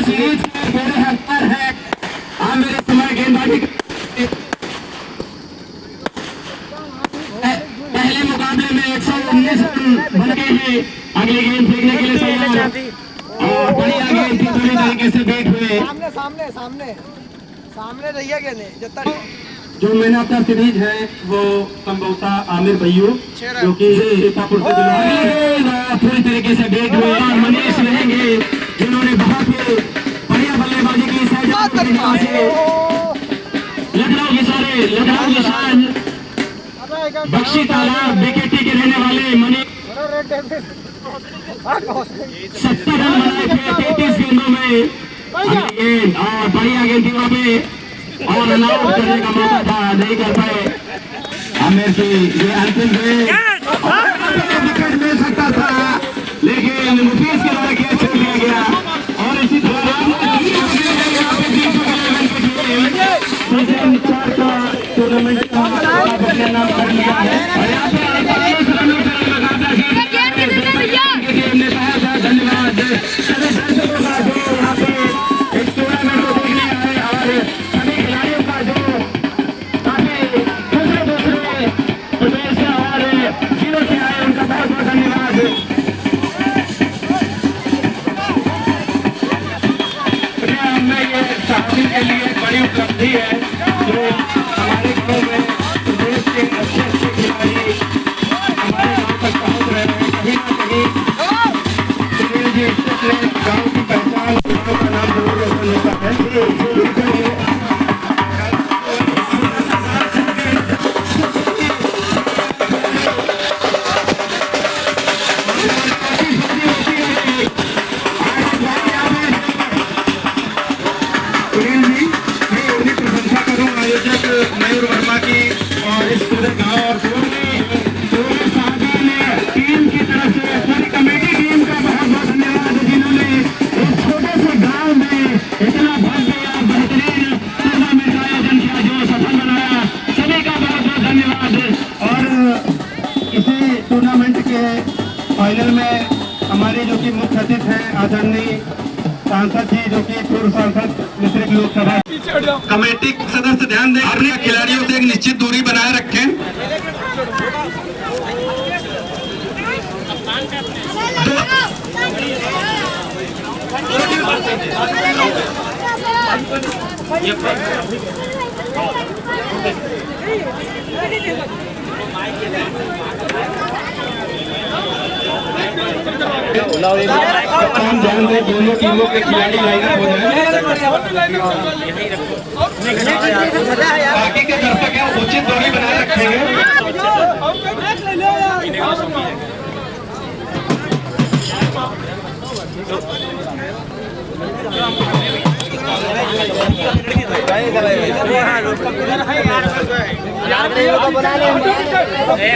पहले मुकाबले में 119 रन बन गए हैं। अगली गेंद फेंकने के लिए तैयार और बढ़िया गेंद थी, पूरी तरीके से बैट हुए। सामने सामने सामने सामने रहिए के नहीं जितना जो मैंने अपना सीरीज है वो संभवतः आमिर भैयू, जो कि सीतापुर से पूरी तरीके से बैट हुए। और मनीष रहेंगे जिन्होंने बहुत ही बढ़िया बल्लेबाजी की। लखनऊ की शान बख्शी तालाब बीकेटी के रहने वाले मनीष 70 रन बनाए थे 33 गेंदों में। गेंद और बढ़िया गेंद थी वहां पे और रन आउट करने का मौका था, नहीं कर पाए आमिर की। ये अंतिम विकेट मिल सकता था, लेकिन मुफीज के द्वारा कैच कर लिया गया। और इसी तरह टूर्नामेंट का नाम कर लिया और यहाँ पे अड़तालीस रनों से मुकाबला हमने कहा था। धन्यवाद सभी दर्शकों का जो यहाँ पे इस टूर्नामेंट को देखने आए और सभी खिलाड़ियों का जो काफी दूसरे प्रदेश से और जिलों से आए, उनका बहुत बहुत धन्यवाद। हमें ये साथी के लिए बड़ी उपलब्धि है जो हमारे गाँव में प्रदेश के अच्छे अच्छे खिलाड़ी हमारे गाँव तक पहुँच रहे हैं। कहीं ना कहीं सुनील जी इससे गाँव की पहचान, गाँव का नाम जरूर रोशन होता है। मयूर वर्मा की और इस पूरे गांव और पूरे साथी ने टीम की तरफ से पूरी कमेटी टीम का बहुत बहुत धन्यवाद, जिन्होंने इस छोटे से गांव में इतना भव्य और बेहतरीन टूर्नामेंट का आयोजन किया, जो सफल बनाया। सभी का बहुत बहुत धन्यवाद। और इसी टूर्नामेंट के फाइनल में हमारे जो कि मुख्य अतिथि हैं आदरणीय सांसद जी, जो कि पूर्व सांसद मिश्रिक लोकसभा कमेटी सदस्य ध्यान दें, अपने खिलाड़ियों से एक निश्चित दूरी बनाए रखें। ध्यान दें, दोनों टीमों के खिलाड़ी लाइनअप हो जाए। बाकी के दर्शक हैं उचित दूरी बनाए रखेंगे।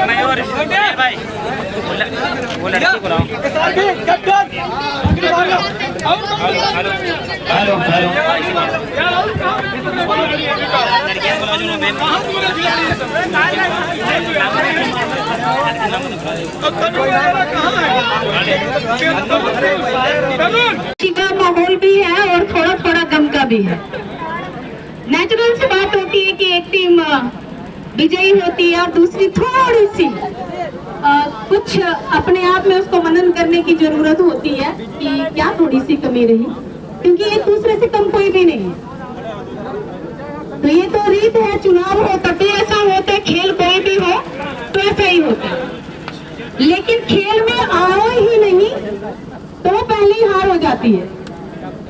मयूर भाई वो लड़की बुलाओ। हेलो हेलो का माहौल भी है और थोड़ा थोड़ा गम का भी है। नेचुरल सी बात होती है कि एक टीम विजयी होती है और दूसरी थोड़ी सी कुछ अपने आप में उसको मनन करने की जरूरत होती है कि क्या थोड़ी सी कमी रही, क्योंकि एक दूसरे से कम कोई भी नहीं है। तो ये तो रीत है, चुनाव हो तब भी ऐसा होता है, खेल कोई भी हो तो ऐसा ही होता है। लेकिन खेल में आओ ही नहीं तो पहले ही हार हो जाती है।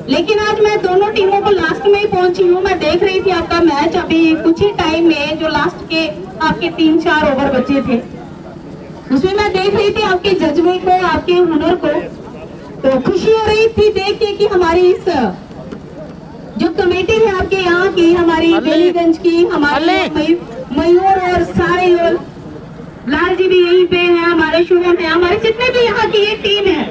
लेकिन आज मैं दोनों टीमों को लास्ट में ही पहुंची हूँ। मैं देख रही थी आपका मैच अभी कुछ ही टाइम में, जो लास्ट के आपके 3-4 ओवर बचे थे, उसमें मैं देख रही थी आपके जज्बे को, आपके हुनर को। तो खुशी हो रही थी देख के कि हमारी इस जो कमेटी है आपके यहाँ की, हमारी बेलीगंज की, हमारे मयूर और सारे लाल जी भी यहीं पे है, हमारे शुभम है, हमारे जितने भी यहाँ की एक टीम है,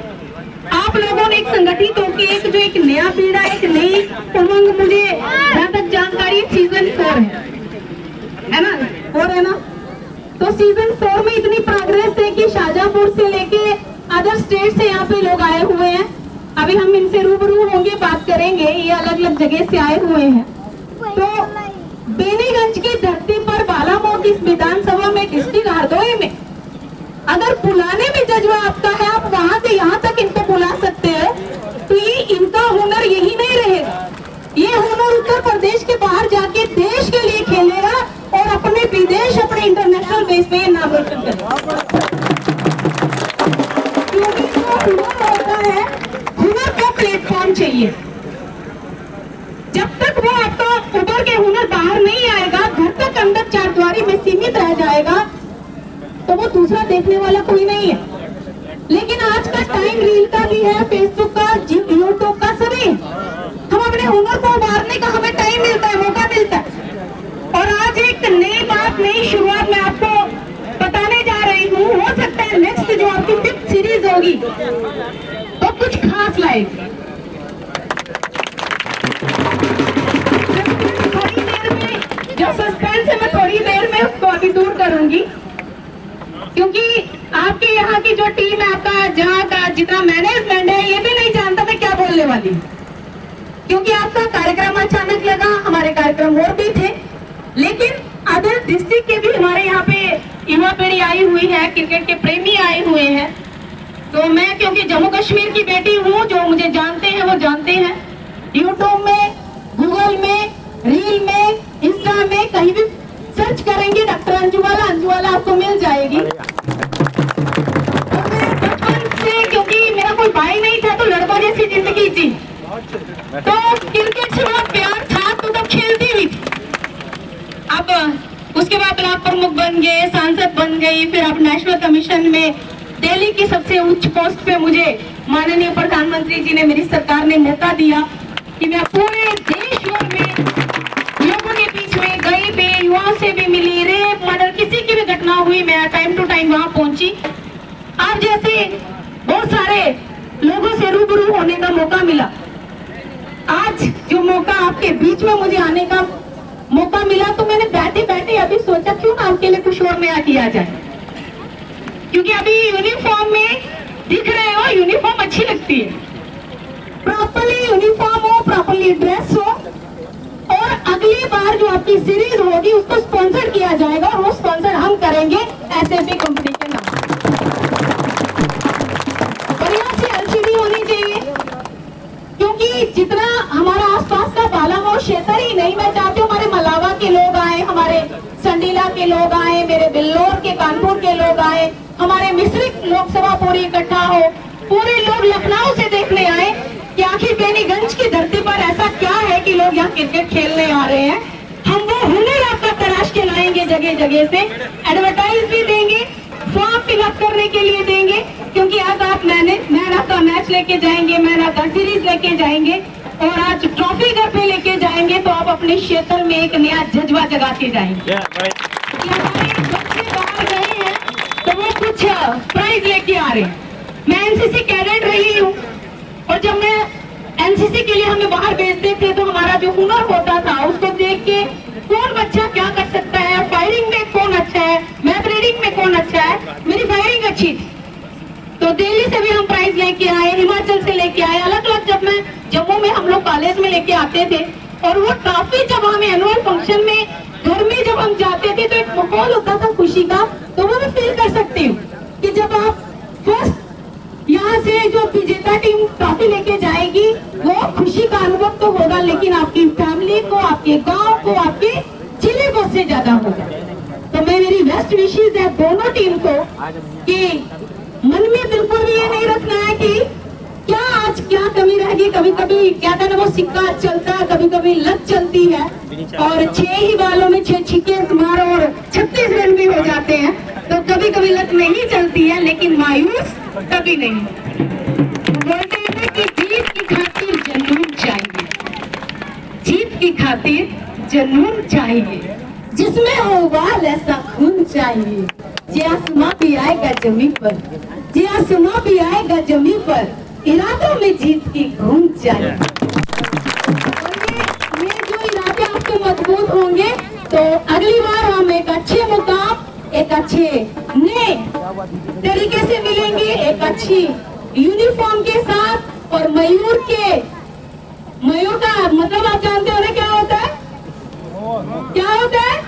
आप लोगों ने एक संगठित होकर एक नया पीढ़ा, एक नई उमंग, मुझे जहाँ तक जानकारी सीजन 4 है ना, 4 है ना। तो सीजन 4 में इतनी प्रोग्रेस है कि शाहजहांपुर से लेके अदर स्टेट से यहाँ पे लोग आए हुए हैं। अभी हम इनसे रूबरू होंगे, बात करेंगे, ये अलग अलग जगह से आए हुए हैं। तो बेनीगंज की धरती पर बालामोट इस विधानसभा में डिस्ट्रिक्ट हरदोई में अगर बुलाने में जज्बा आपका है, आप वहां से यहाँ तक इनको बुला सकते हैं, तो ये इनका हुनर यही नहीं रहेगा, ये हुनर उत्तर प्रदेश के बाहर जाके देश के लिए खेलेगा और अपने विदेश, अपने इंटरनेशनल बेस पे नाम रोशन करेगा। क्योंकि जो हुनर होता है, हुनर को प्लेटफॉर्म चाहिए। जब तक वो आपका उभर के हुनर बाहर नहीं आएगा, घर तक अंदर चारदीवारी में सीमित रह जाएगा, तो वो दूसरा देखने वाला कोई नहीं है। लेकिन आज का टाइम रील का भी है, फेसबुक का, यूट्यूब का, सभी हम अपने हुनर को उभारने का हमें टाइम मिलता है, मौका मिलता है। और आज एक नई बात, नई शुरुआत मैं आपको बताने जा रही हूँ। हो सकता है नेक्स्ट जो आपकी 5th सीरीज होगी तो कुछ खास लाएगी। थोड़ी देर में जो सस्पेंस है, मैं थोड़ी देर में उसको अभी दूर करूंगी। क्योंकि आपके यहाँ की जो टीम है, आपका जहाँ का जितना मैनेजमेंट है, ये भी नहीं जानता मैं क्या बोलने वाली हूँ। क्योंकि आपका कार्यक्रम अचानक लगा, हमारे कार्यक्रम और भी थे, लेकिन अदर डिस्ट्रिक्ट के भी हमारे यहाँ पे युवा पीढ़ी आई हुई है, क्रिकेट के प्रेमी आए हुए हैं। तो मैं क्योंकि जम्मू कश्मीर की बेटी हूँ, जो मुझे जानते हैं वो जानते हैं। यूट्यूब में, गूगल में, रील में, इंस्टा में कहीं भी सर्च करेंगे डॉक्टर अंजुवाला, अंजुवाला आपको मिल जाएगी। और मैं बचपन से, क्योंकि मेरा कोई भाई नहीं था, तो लड़कों जैसी जिंदगी थी, तो क्रिकेट से बड़ा प्यार था, तो तब खेलती हुई थी। अब उसके बाद ब्लॉक प्रमुख बन गए, सांसद बन गई, फिर अब नेशनल कमीशन में दिल्ली की सबसे उच्च पोस्ट पे मुझे माननीय प्रधानमंत्री जी ने, मेरी सरकार ने मौका दिया कि मैं पूरे देश भर में लोगों के बीच में गई भी, युवाओं से भी मिली, रेप मर्डर किसी की भी घटना हुई, मैं टाइम टू टाइम वहां पहुंची। आप जैसे बहुत सारे लोगों से रूबरू होने का मौका मिला। आज जो मौका आपके बीच में मुझे आने का मौका मिला, तो मैंने बैठे बैठे अभी सोचा क्यों ना आपके लिए कुछ और नया किया जाए। क्योंकि अभी यूनिफॉर्म में दिख रहे हो, यूनिफॉर्म अच्छी लगती है, प्रॉपर्ली यूनिफॉर्म हो, प्रॉपर्ली ड्रेस हो, और अगली बार जो आपकी सीरीज होगी उसको स्पॉन्सर किया जाएगा, और वो स्पॉन्सर हम करेंगे एसएफबी कंपनी के नाम। बढ़िया सी एलसीडी होनी चाहिए, क्योंकि जितना हमारा आसपास का बालामऊ क्षेत्र ही नहीं, मैं चाहती हूँ हमारे मलावा के लोग आए, हमारे संडीला के लोग आए, मेरे बिल्लौर के, कानपुर के लोग आए, हमारे मिश्रिक लोकसभा पूरी इकट्ठा हो, पूरे लोग लखनऊ से देखने आए कि आखिर बेनीगंज की धरती पर ऐसा क्या है कि लोग यहाँ क्रिकेट खेलने आ रहे हैं। हम वो हुनर आपका तलाश के लाएंगे, जगह जगह से एडवर्टाइज भी देंगे, फॉर्म फिलअप करने के लिए देंगे, क्योंकि आज आप मैन ऑफ द मैच लेके जाएंगे, मैन ऑफ द सीरीज लेके जाएंगे, और आज ट्रॉफी घर पे लेके जाएंगे, तो आप अपने क्षेत्र में एक नया जज्बा जगा के जाएंगे। हमारे बच्चे बाहर गए हैं तो वो कुछ प्राइज लेके आ रहे हैं। मैं एनसीसी कैडेट रही हूँ, और जब मैं एनसीसी के लिए हमें बाहर भेजते थे, तो हमारा जो हुनर होता था उसको देख के कौन बच्चा क्या कर सकता है, फायरिंग में कौन अच्छा है, मैप रीडिंग में कौन अच्छा है, मेरी फायरिंग अच्छी थी, तो दिल्ली से भी हम प्राइज लेके आए, हिमाचल से लेके आए, अलग अलग। जब मैं जम्मू में, हम लोग कॉलेज में लेके आते थे, और वो ट्रॉफी जब हमें एनुअल फंक्शन में घर में जब हम जाते थे, तो एक माहौल होता था खुशी का। तो वो मैं फील कर सकती हूँ कि जब आप फर्स्ट यहाँ से जो विजेता टीम ट्रॉफी लेके जाएगी, वो खुशी का अनुभव तो होगा, लेकिन आपकी फैमिली को, आपके गांव को, आपके जिले को से ज्यादा होगा। तो मैं, मेरी बेस्ट विशेष है दोनों टीम को कि मन में बिल्कुल भी ये नहीं रखना है कि क्या आज क्या कमी रहेगी। कभी कभी क्या कहते हैं, वो सिक्का चलता है, कभी कभी लत चलती है, और 6 ही बालों में 6 छिक्के मारो और 36 रन भी हो जाते हैं। तो कभी कभी लत नहीं चलती है, लेकिन मायूस कभी नहीं। बोलते हैं कि जीत की खातिर जुनून चाहिए, जीत की खातिर जुनून चाहिए, जिसमें हो वाल ऐसा खून चाहिए, जे आसमां भी आएगा जमीन पर, जे आसमां भी आएगा जमीन पर, इरादों में जीत की खून चाहिए। और ये जो इरादे आपके मजबूत होंगे, तो अगली बार हम एक अच्छे मुकाम, एक अच्छे नए तरीके से मिलेंगे, एक अच्छी यूनिफॉर्म के साथ। और मयूर का मतलब आप जानते हो ना क्या होता है, क्या होता है,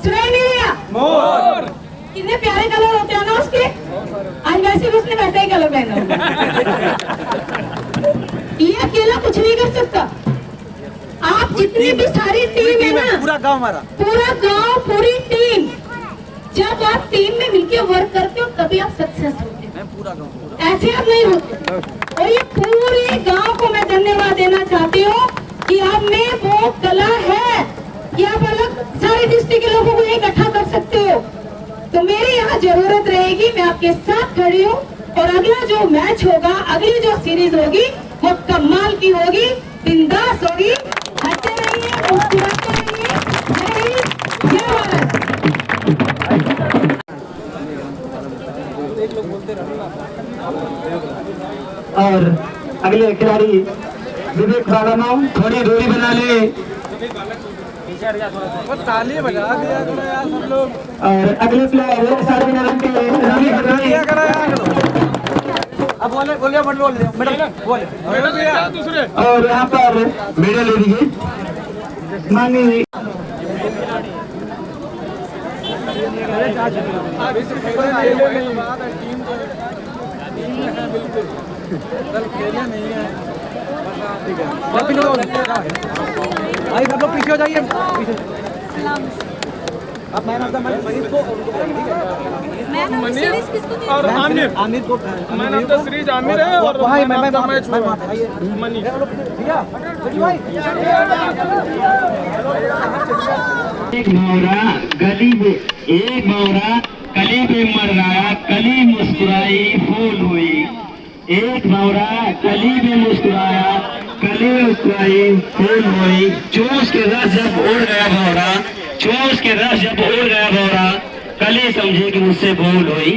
सुनाई नहीं दिया, कितने प्यारे कलर होते हैं ना उसके, आज वैसे भी उसने वैसा ही कलर पहना हुआ। ये अकेला कुछ नहीं कर सकता, आप जितनी भी सारी टीम है ना, पूरा गांव हमारा, पूरा गांव, पूरी टीम, जब आप टीम में मिलकर वर्क करते हो तभी आप सक्सेस होते हैं, पूरा गांव, ऐसे आप नहीं होते। और ये पूरे गांव को मैं धन्यवाद देना चाहती हूँ कि आप में वो कला है कि आप अलग सारे डिस्ट्रिक्ट के लोगों को इकट्ठा कर सकते हो। तो मेरी यहाँ जरूरत रहेगी, मैं आपके साथ खड़ी हूँ, और अगला जो मैच होगा, अगली जो सीरीज होगी, वो कमाल की होगी, बिंदास होगी, हटते रहिए, मुस्कुराते रहिए। जय हिंद, जय भारत। और अगले खिलाड़ी विवेक बालामाऊ, थोड़ी दूरी बना ले, ताली बजा दिया यार सब लोग। और अगले प्लेयर सार्वजनिक के और यहाँ पर मेडल ले लीजिए माननीय भाई सब लोग पीछे हो जाइए आप मैन ऑफ द मैच को और आमिर आमिर को man of the series Aamir है और भाई मैं मैच मनी भैया भाई एक भौरा गली में एक भौरा कली पे मरवाया कली मुस्कुराई फूल हुई। एक भौरा कली में मुस्कुराया कली मुस्कुराई फूल हुई। जोश के रस जब उड़ गया भौरा जोश के रस जब उड़ गया भौरा कली समझी कि मुझसे भूल हुई।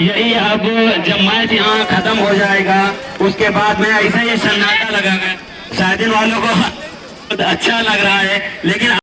यही अब जब मैच यहाँ खत्म हो जाएगा उसके बाद में ऐसा ही सन्नाटा लगेगा। शायद वालों को अच्छा लग रहा है लेकिन